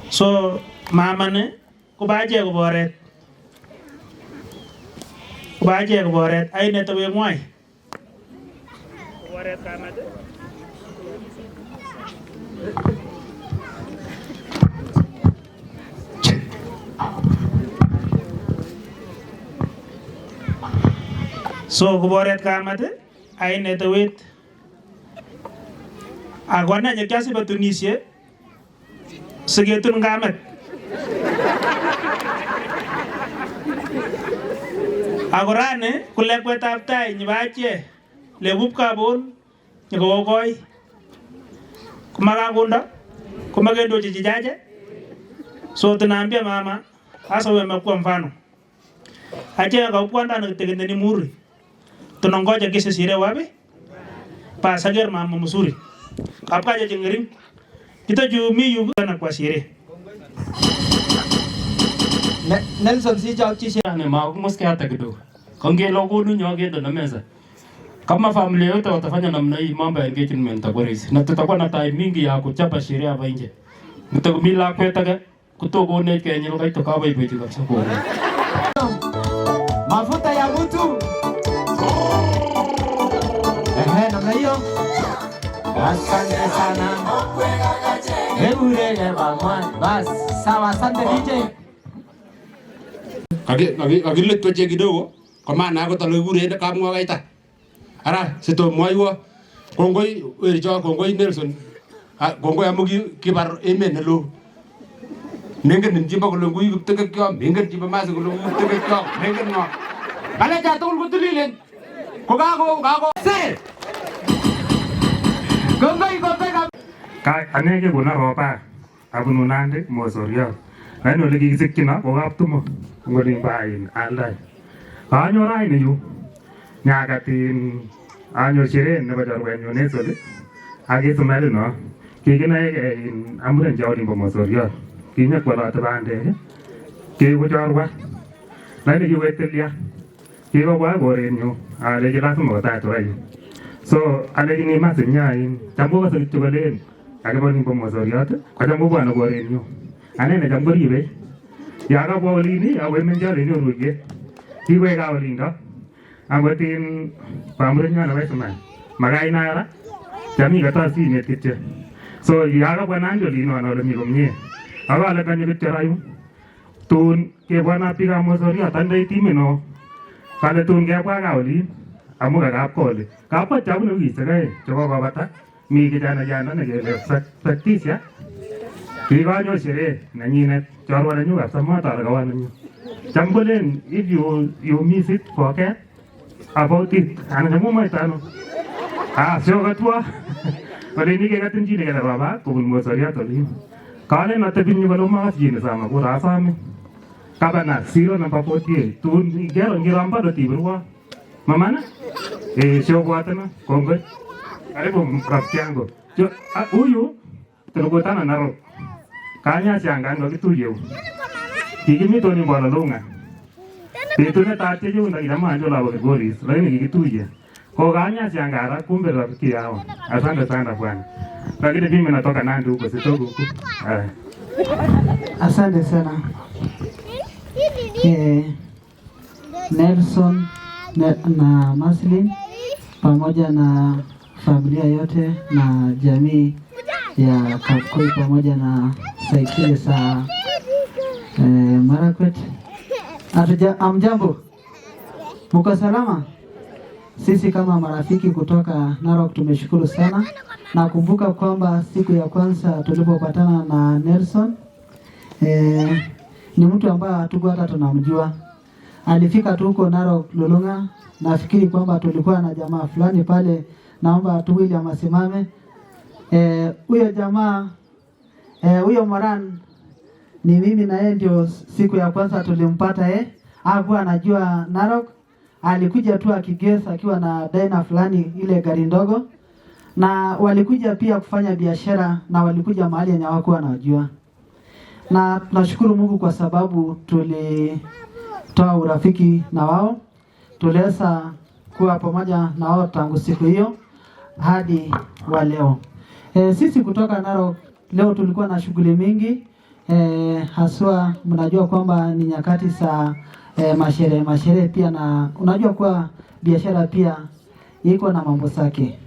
So mama ne kubaje kuboret. Kubaje kuboret ay neto we ngwai. Kuboret kamade. So kuboret kamade ay neto wet. Agwana nyakasi batunisye. Segetun ngamet. Agorane kulekwetab tai nyibache lebup kabon nyikokoi kumakakunda kumakendochi chichache. So tunaambia mama hasa wewe umekuwa mfano. Ache kaupwanda nikitekende ni muri. Tunangoja kesi sire wapi? Pa sager mama mzuri. Kapkaje chingirim. Kita jumi yuko na kwa sire. Nelson si chao chishi ne makumsikia hata kidogo. Kongelo kunu nyogendo na meza. Kama familia yote watafanya namna hii, mambo ya engagement itakuwa rahisi. Na tutakuwa na time mingi ya kuchapa sherehe hapa nje. Mtakumila kwetaka kutoka ne Kenya lokaito kawa ipo kabisa kwa. Mafuta ya mtu. Namna hiyo. Asante sana. Heburege mama. Bas, sawa asante DJ. Kagilet weche kidogo kwa maana yako talogure kamwa kaita. Ara sito mwaiwa kongoi wericho kongoi Nelson. Kongoi amugi kibar emen nelo. mengen chimba kole ngui kipteke kyo, mengen chimba masi kole ngui kipteke kyo, mengen ngo. Kale cha tugul kotililen. Ko kako se. Kongoi anege kuna ropa abunu Nandi Mosoriot. Laini ole kikisikchino ko Kaptumo ngolin bain aldai. Anyor raini yu nyakatin anyor sherehe nebo chorwenyu Nesol ak Ismail no kikinae in amuren cha olimbo Mosoriot. Kinyokwalote bandek keibu chorwa. Laini kiwetelia kikobwa korenyu alechi lazima kotatu rayu. So alekini masinyain chambo ko kityo kolen akibo nimbo Mosoriot ko chambo bwana korenyu. Anene cham koribe. Ya kabwa olini awe menjale ni oruye. Kiwe ka olindo. Agotin pamuren nyana Ismail. Magai nara. Chami kata simet kityo. So ya kabwa Nandi olino ole mi komie. Akale kanyo kityo rayu. Tun kebwana pika Mosoriot andai timino. Kale tun kebwa ka olin. Amu kakapkole. Kapwa chabune wisekae choko kabata. Mi kijana jana nekele Saktisya. Kikanyo sherehe nanyinet chorwa nenyu kabisa matare kawan nenyu. Cham kolen if you miss it forget about it. Ana chamu maitano. Sio katwa. Wale nige katin jine kala baba kubun Mosoriot olin. Kale na tebinyu kono mas jine sama kura asame. Kabana 0 number 48. Tun igero ngiramba do tibirwa. Mamana? Sio kwatana kongwe. Karibu rafiki yangu. Huyu tulikutana Narok. Kanya siangan ngo kituye. Kikimito ni bwana lunga. Betune tate jo na kidama anjo la Goris. Lakini kikituye. Kwa kanya siangara kumbe rafiki yao. Asante sana bwana. Lakini mimi natoka Nandi huko sitoki huko. Asante sana. Nelson na Maslin pamoja na familia yote na jamii ya Kapkoi pamoja na Saikile sa Marakwet. Amjambo, muko salama? Sisi kama marafiki kutoka Narok tumeshukuru sana. Nakumbuka kwamba siku ya kwanza tulipopatana na Nelson ni mtu ambaye hatukuwa hata tunamjua. Alifika tu huko Narok Lolonga. Nafikiri kwamba tulikuwa na jamaa fulani pale, naomba tu William asimame. Huyo jamaa huyo Moran ni mimi na yeye ndio siku ya kwanza tulimpata hakuwa anajua Narok. Alikuja tu akigesa akiwa na Daina fulani ile gari ndogo, na walikuja pia kufanya biashara na walikuja mahali yenye hawakuwa wanajua. Na tunashukuru Mungu kwa sababu tulitoa urafiki na wao. Tuliweza kuwa pamoja na wao tangu siku hiyo hadi wa leo. Sisi kutoka Narok leo tulikuwa na shughuli mingi. Haswa mnajua kwamba ni nyakati za masherehe pia, na unajua kwa biashara pia iko na mambo zake.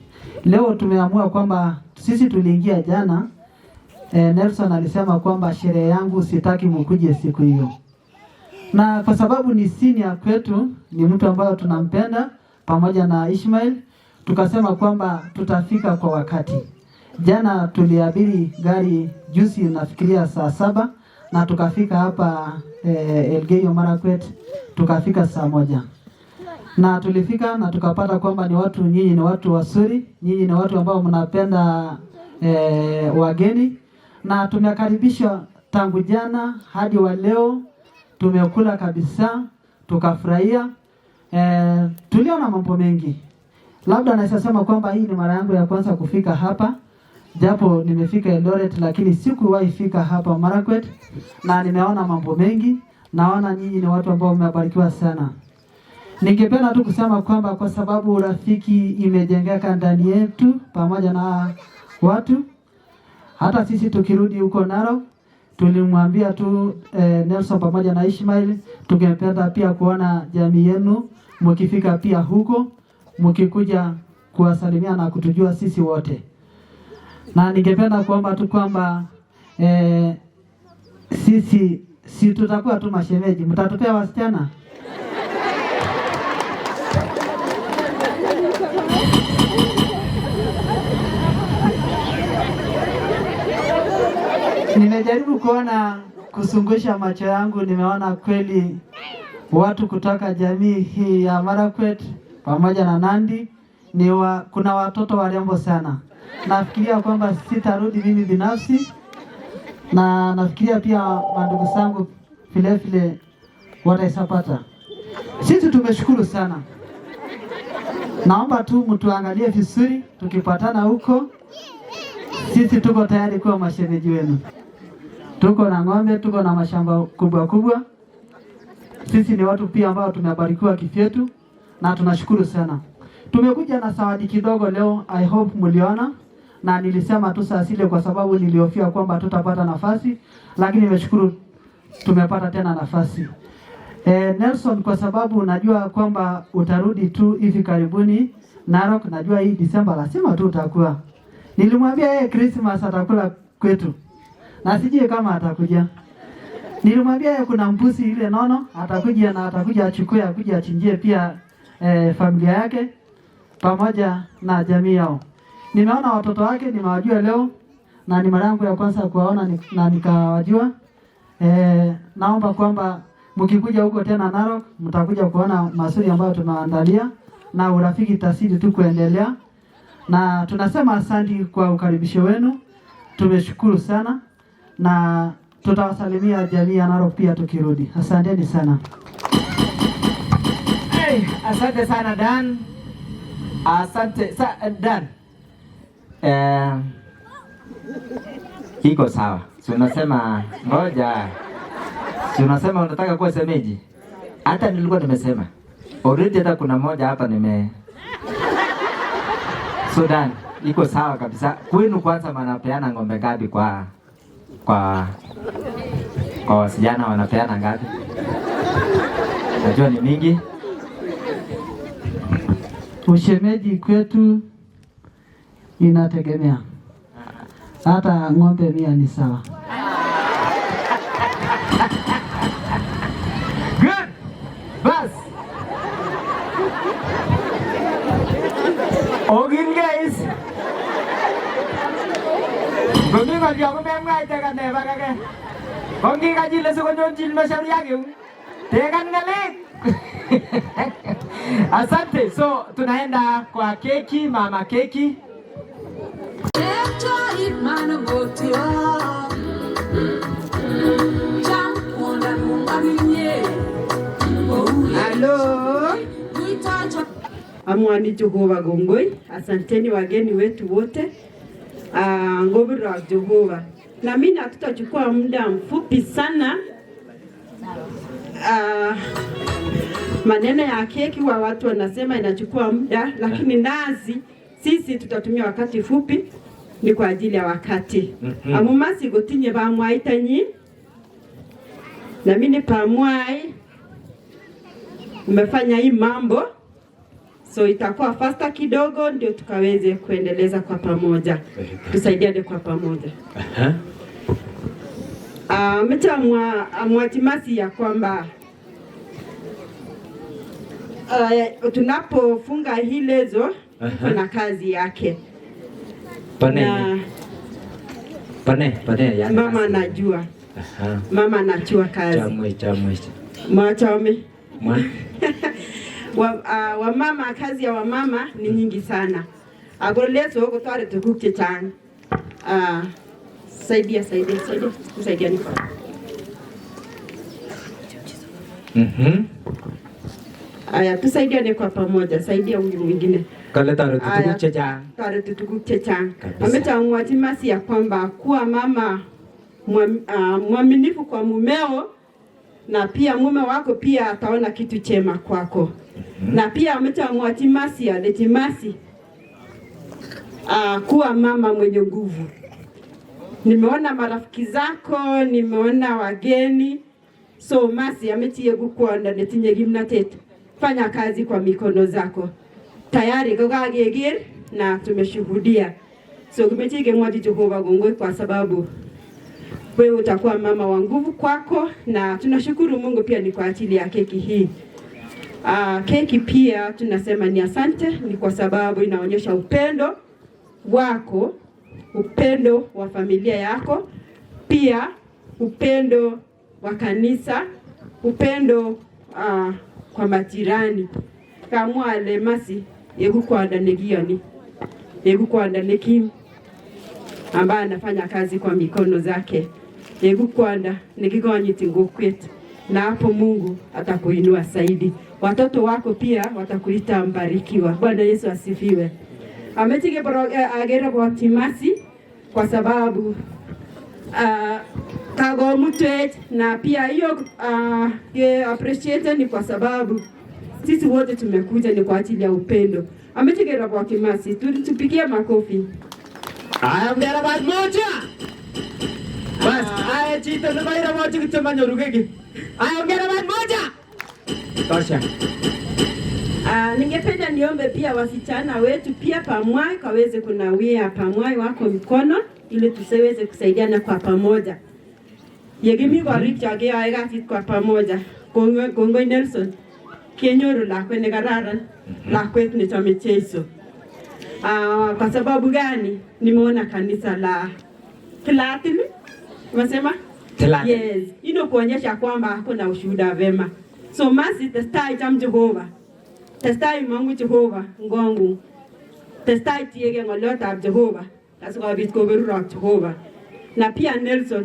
Leo tumeamua kwamba sisi tuliingia jana. Nelson alisema kwamba sherehe yangu sitaki mkuje siku hiyo. Na kwa sababu ni senior kwetu, ni mtu ambaye tunampenda pamoja na Ismail, tukasema kwamba tutafika kwa wakati. Jana tuliabiri gari juzi nafikiria saa 7 na tukafika hapa Elgeyo Marakwet tukafika saa 1. Na tulifika na tukapata kwamba nyinyi ni watu wazuri, nyinyi ni watu ambao mnapenda wageni, na tumekaribishwa tangu jana hadi wa leo. Tumekula kabisa, tukafurahia. Tuliona mambo mengi. Labda naweza sema kwamba hii ni mara yangu ya kwanza kufika hapa. Japo nimefika Eldoret lakini sikuwahi fika hapa Marakwet, na nimeona mambo mengi. Naona nyinyi ni watu ambao mmebarikiwa sana. Ningependa tu kusema kwamba kwa sababu urafiki imejengeka ndani yetu pamoja na watu, hata sisi tukirudi huko Narok tulimwambia tu Nelson pamoja na Ismail tungependa pia kuona jamii yenu mkifika pia huko, mkikuja kuwasalimia na kutujua sisi wote. Na ningependa kuomba tu kwamba sisi si tutakuwa tu mashemeji, mtatupea wasichana. Nimejaribu kusungusha macho yangu nimeona kweli watu kutoka jamii hii ya Marakwet pamoja na Nandi kuna watoto warembo sana. Nafikiria kwamba sitarudi mimi binafsi, na nafikiria pia ndugu zangu vile wataisapata. Sisi tumeshukuru sana. Naomba tu mtuangalie vizuri, tukipatana huko sisi tuko tayari kuwa mashemeji wenu. Tuko na ng'ombe, tuko na mashamba kubwa. Sisi ni watu pia ambao tumebarikiwa kifyetu na tunashukuru sana. Tumekuja na zawadi kidogo leo, I hope mliona, na nilisema tu saa zile kwa sababu nilihofia kwamba tutapata nafasi, lakini nimeshukuru tumepata tena nafasi. Nelson, kwa sababu najua kwamba utarudi tu hivi karibuni Narok, najua hii Disemba lazima tu utakuwa. Nilimwambia yeye Christmas atakula kwetu. Na sijui kama atakuja. Nilimwambia yeye kuna mbuzi ile nono atakuja, na atakuja achukue akuje achinjie pia familia yake pamoja na jamii yao. Nimeona watoto wake, nimewajua leo na ni mara yangu ya kwanza kuwaona na nikawajua. Naomba kwamba mkikuja huko tena Narok mtakuja kuona mazuri ambayo tumeandalia, na urafiki tasidi tu kuendelea. Na tunasema asante kwa ukaribisho wenu. Tumeshukuru sana na tutawasalimia jamii ya Narok pia tukirudi. Asanteni sana. Asante sana Dan. Asante Dan. Iko sawa. Si unasema ngoja. Si unasema unataka kuwa semeji? Hata nilikuwa nimesema. Already hata kuna moja hapa Dan, iko sawa kabisa. Kwenu kwanza wanapeana ng'ombe ngapi kwa wasijana wanapeana ngapi? Najua ni mingi. Ushemeji kwetu inategemea. Hata ng'ombe 100 ni sawa. Good. Bas. Ogin guys. Gongi ngadi ako memngai tekan ne bagage. Gongi kaji lesu konyon jil mashauri yake. Tekan ngalik. Asante. So tunaenda kwa keki, mama keki. Hello. Amwani Jehova gongoi. Asanteni wageni wetu wote. Ngobira Jehova. Na mimi hatutachukua muda mfupi sana. Maneno ya keki wa watu wanasema inachukua muda, lakini nazi sisi tutatumia wakati fupi, ni kwa ajili ya wakati. Amumasi gotinye bamwaitanyi. Na mimi pamwai umefanya hii mambo, so itakuwa faster kidogo ndio tukaweze kuendeleza kwa pamoja. Tusaidiane kwa pamoja. Mwatimasi ya kwamba tunapofunga hii lezo kuna kazi yake. Pane yani mama najua. Mama anachua kazi. Chamwe. Mwachome. Wamama, kazi ya wamama ni nyingi sana. Agolezo kutware tukuke chang. Saidia niko. Aya, tusaidiane kwa pamoja. Saidia huyu mwingine. Kale tukuke chang. Tukuke chang. Ametangwa timasi ya kwamba kuwa mama mwaminifu kwa mumeo, na pia mume wako pia ataona kitu chema kwako. Na pia ametangwa timasi ya letimasi kuwa mama mwenye nguvu. Nimeona marafiki zako, nimeona wageni. So masi ametie gukwanda netinye gimnatet. Fanya kazi kwa mikono zako. Tayari kagagegir na tumeshuhudia. So kumetige mwadi Jehova gongoi kwa sababu wewe utakuwa mama wa nguvu kwako, na tunashukuru Mungu pia ni kwa ajili ya keki hii. Keki pia tunasema ni asante, ni kwa sababu inaonyesha upendo wako, upendo wa familia yako, pia upendo wa kanisa, upendo kwa majirani. Kamwa lemasi yegukwanda negioni. Yegukwanda nekim ambaye anafanya kazi kwa mikono zake. Yegukwanda negigonyiti ngukwet. Na hapo Mungu atakuinua zaidi. Watoto wako pia watakuita mbarikiwa. Bwana Yesu asifiwe. Ametige agera kwa Timasi kwa sababu kagomutwet na pia hiyo appreciate ni kwa sababu sisi wote tumekuja ni kwa ajili ya upendo. Ametige kwa Timasi, tupigie makofi. Aya mgera bad moja. Bas, aya chito na baira moja kichoma nyorugege. Aya mgera bad moja. Tosha. Ningependa niombe pia wasichana wetu pia pamwai kaweze kunawia pamwai wako mkono ili tusiweze kusaidiana kwa pamoja. Yegimi kwa richa ge aigati kwa pamoja. Kongo Nelson. Kenyoru lakwe ni kararan. Lakwe ni chamechezo. Kwa sababu gani? Nimeona kanisa la Tilatili. Unasema? Tilatili. Yes. Ino kuonyesha kwamba hakuna ushuhuda vema. So masi testai cham Jehova. Testai mangu Jehova ngongu. Testai tiege ngoliotab Jehova. Asikobit koberurok Jehova. Na pia Nelson,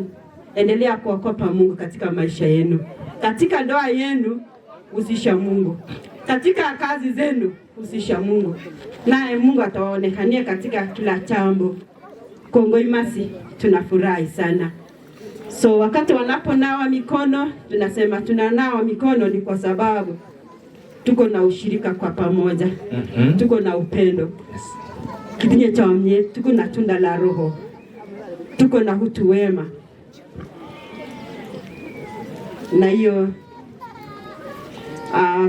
endelea kuokopa Mungu katika maisha yenu. Katika ndoa yenu usisha Mungu. Katika kazi zenu usisha Mungu. Naye Mungu atawaonekania katika kila jambo. Kongo Imasi tunafurahi sana. So wakati wanaponawa mikono, tunasema tunanawa mikono ni kwa sababu tuko na ushirika kwa pamoja. Tuko na upendo. Kitinye chamye, tuko na tunda la Roho. Tuko na utu wema. Na hiyo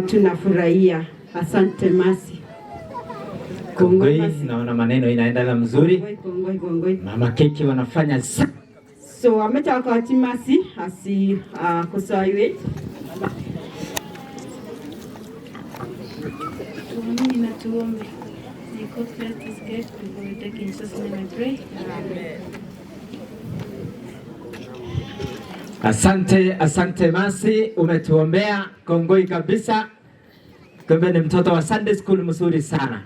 tunafurahia. Asante Masi. Kongoi, naona maneno inaendelea mzuri. Kongoi. Mama Keki wanafanya so amecha kwa Timasi asi kusaiwe. Tuombe na tuombe. God bless this gift before we take in Jesus' name and pray. Amen. Asante Masi, umetuombea. Kongoi kabisa. Kumbe ni mtoto wa Sunday school mzuri sana.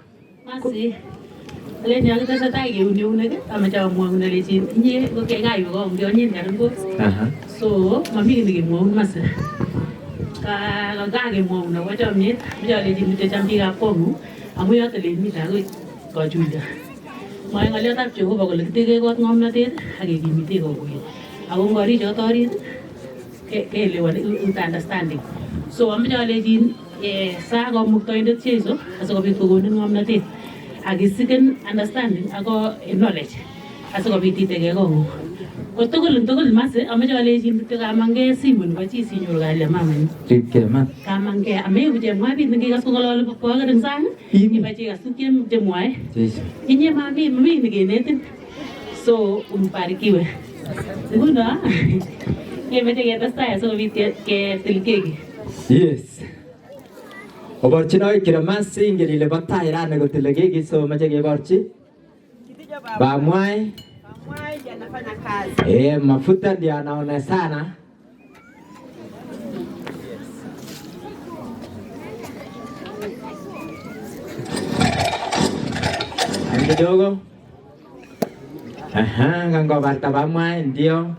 Masi. Lên nhớ cái tay tay kiểu nhiều nữa mà chờ muộn này là gì nhé có cái ngày của ông điều nhìn cả đúng không? Số mà mình thì muộn mà sợ cả cái muộn nó quá chậm nhé bây giờ là gì mình chậm đi gặp con ông bây giờ thì lên mình đã rồi có chui được mà anh lấy tao chịu vào cái cái gót ngon nó thế hay cái gì mình thế có quên ông gọi đi cho tôi đi cái liệu là understanding so ông bây giờ là gì sa có một tôi được chơi số sao có việc của nó ngon nó thế Agisikan understanding ako knowledge asikobit itege kongo kotugul mas amache alejin kamange simun ko chi sinyor kale mama Ripkeman kamange ame uje mwa bit ngigas ko ngolol ko garing sang ibache gasukiem je mwae inye mami ngenetin so umbarikiwe nguna ngemeche ketestai asikobit ke tilkeki yes Oborchinoi Kiramasi ingeli batai rana kotilegegi so mache keborchi Bamwai ndiye anafanya kazi mafuta ndiye anaona sana kidogo ngango barta Bamwai ndio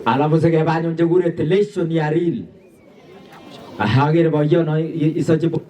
alafu sekebanyo njegure telation ya real Ahagir boyo no isaje good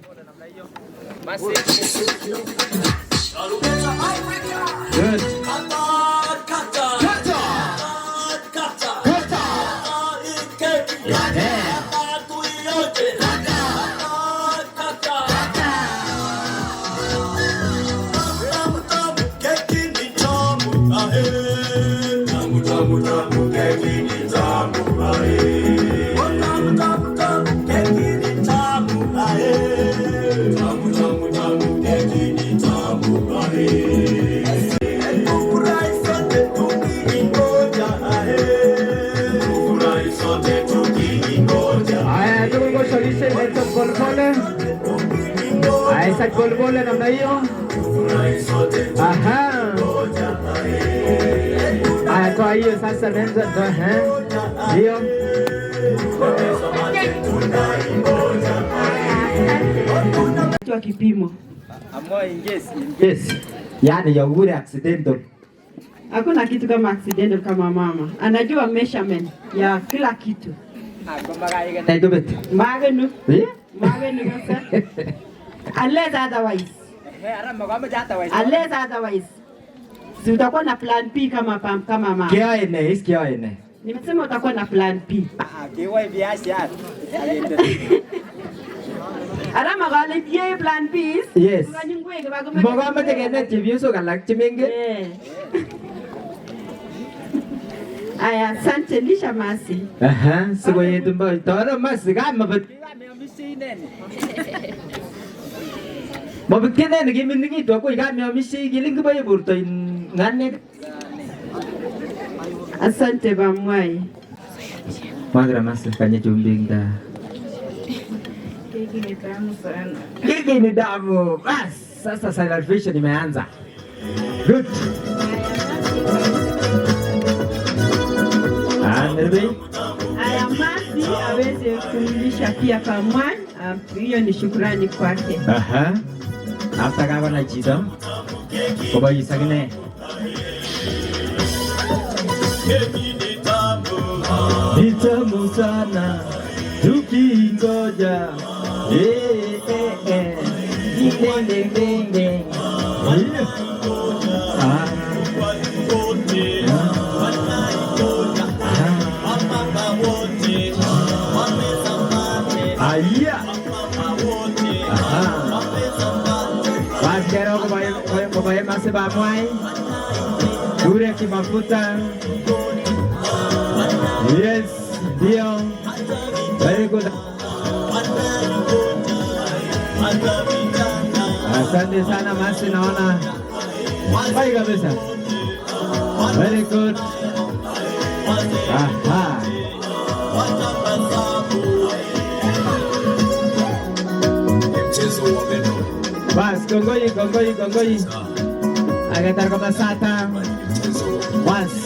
Aisyah boleh namna hiyo. Aha. Kwa hiyo sasa nenda ndio. Kwa kipimo. Yes. Yaani ya ugure accidental. Hakuna kitu kama accidental kama mama. Anajua measurement ya kila kitu. Magenu. Magenu sasa. Unless otherwise. Unless otherwise. Si utakuwa na plan P kama mama. Kia ene. Nimesema utakuwa na plan P. Kiwa biasi hapa. Ara magale pie plan P. Yes. Magama tegene chivioso galak chimenge. Aya, asante lisha masi. Aha, sigo yetu mba toro masi kama bat. Mabikene ni kimi ni kitu ako ikami amisi gilingi baye burto ngane. Asante bamwai. Magra masi kanya chumbinga. Keki ni tamu sana. Keki ni damu. Bas, sasa celebration imeanza. Good. Aya masi aweze kumlisha pia pamwani. Hiyo ni shukrani kwake. Aha. After kama na chito. Koba isagine. Nitamu sana. Tukingoja. Ding ding ding. Aya. Waskero kubaye masi bamwai. Dure kimafuta. Yes, ndio. Very good. Asante sana masi, naona bye kabisa. Very good. Aha. Bas, gongoi. Agetar kama sata. Once.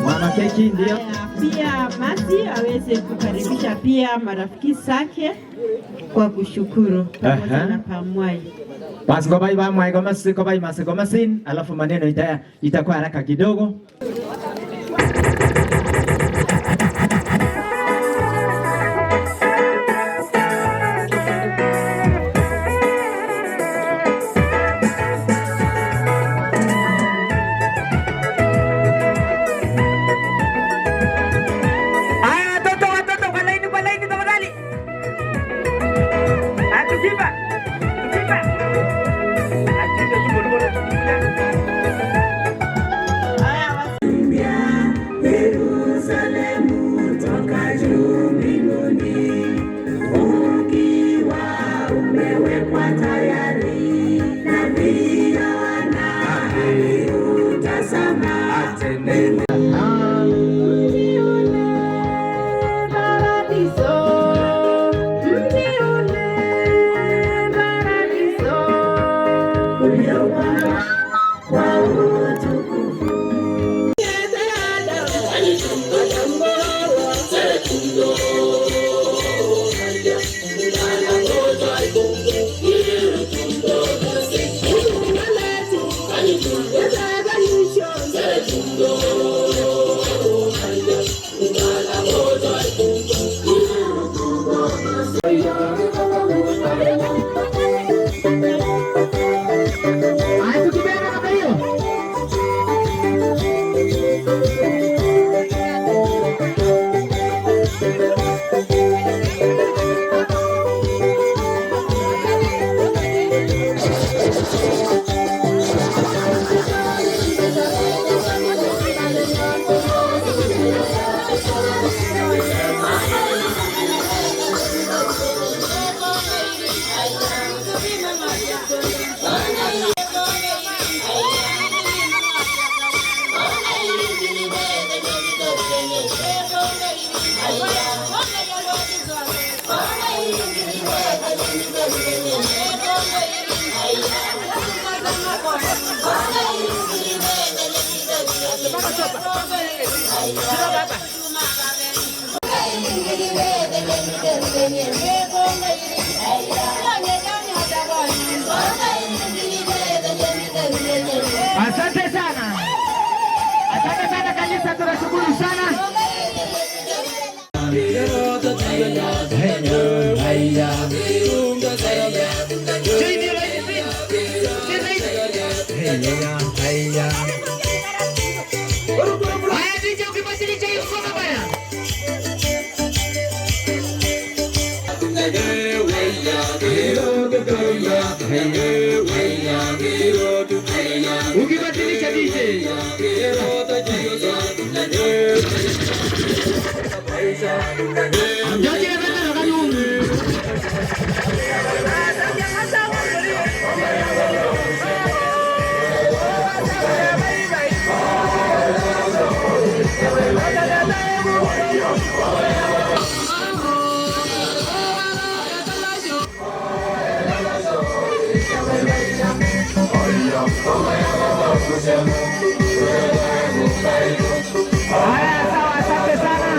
Mama keki ndio. Pia masi aweze kukaribisha pia marafiki zake kwa kushukuru pamoja na pamwai. Basi kobai bamwai komasi kobai masi komasin, alafu maneno itakuwa haraka kidogo. Asante sana. Asante sana kanisa, tunashukuru sana. Ukibadilisha DJ haya, sawa, asante sana.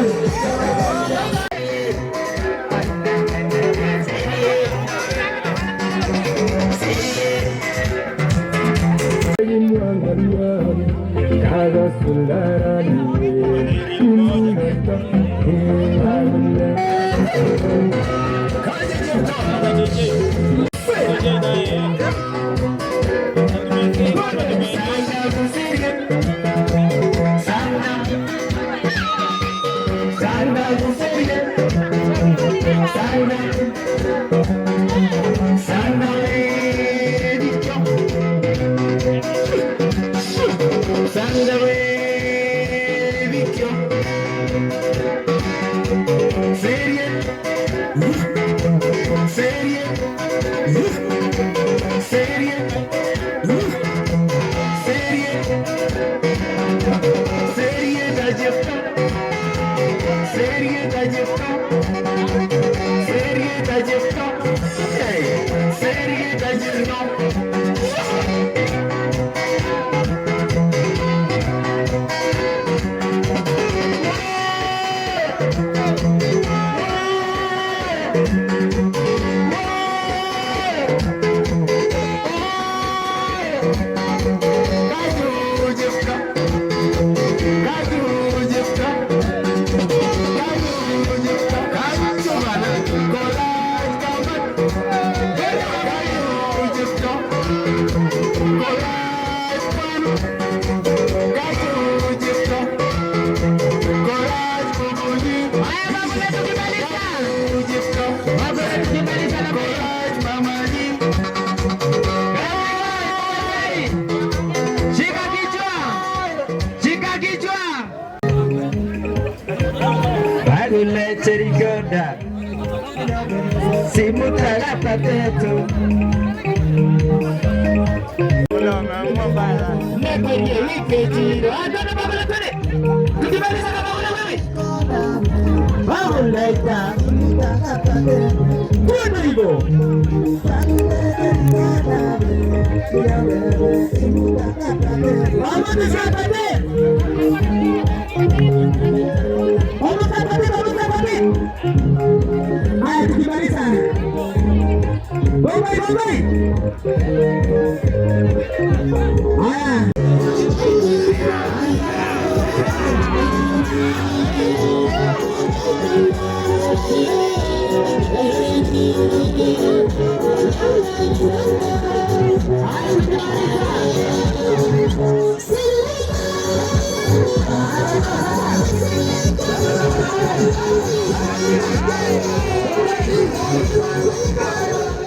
Thank you.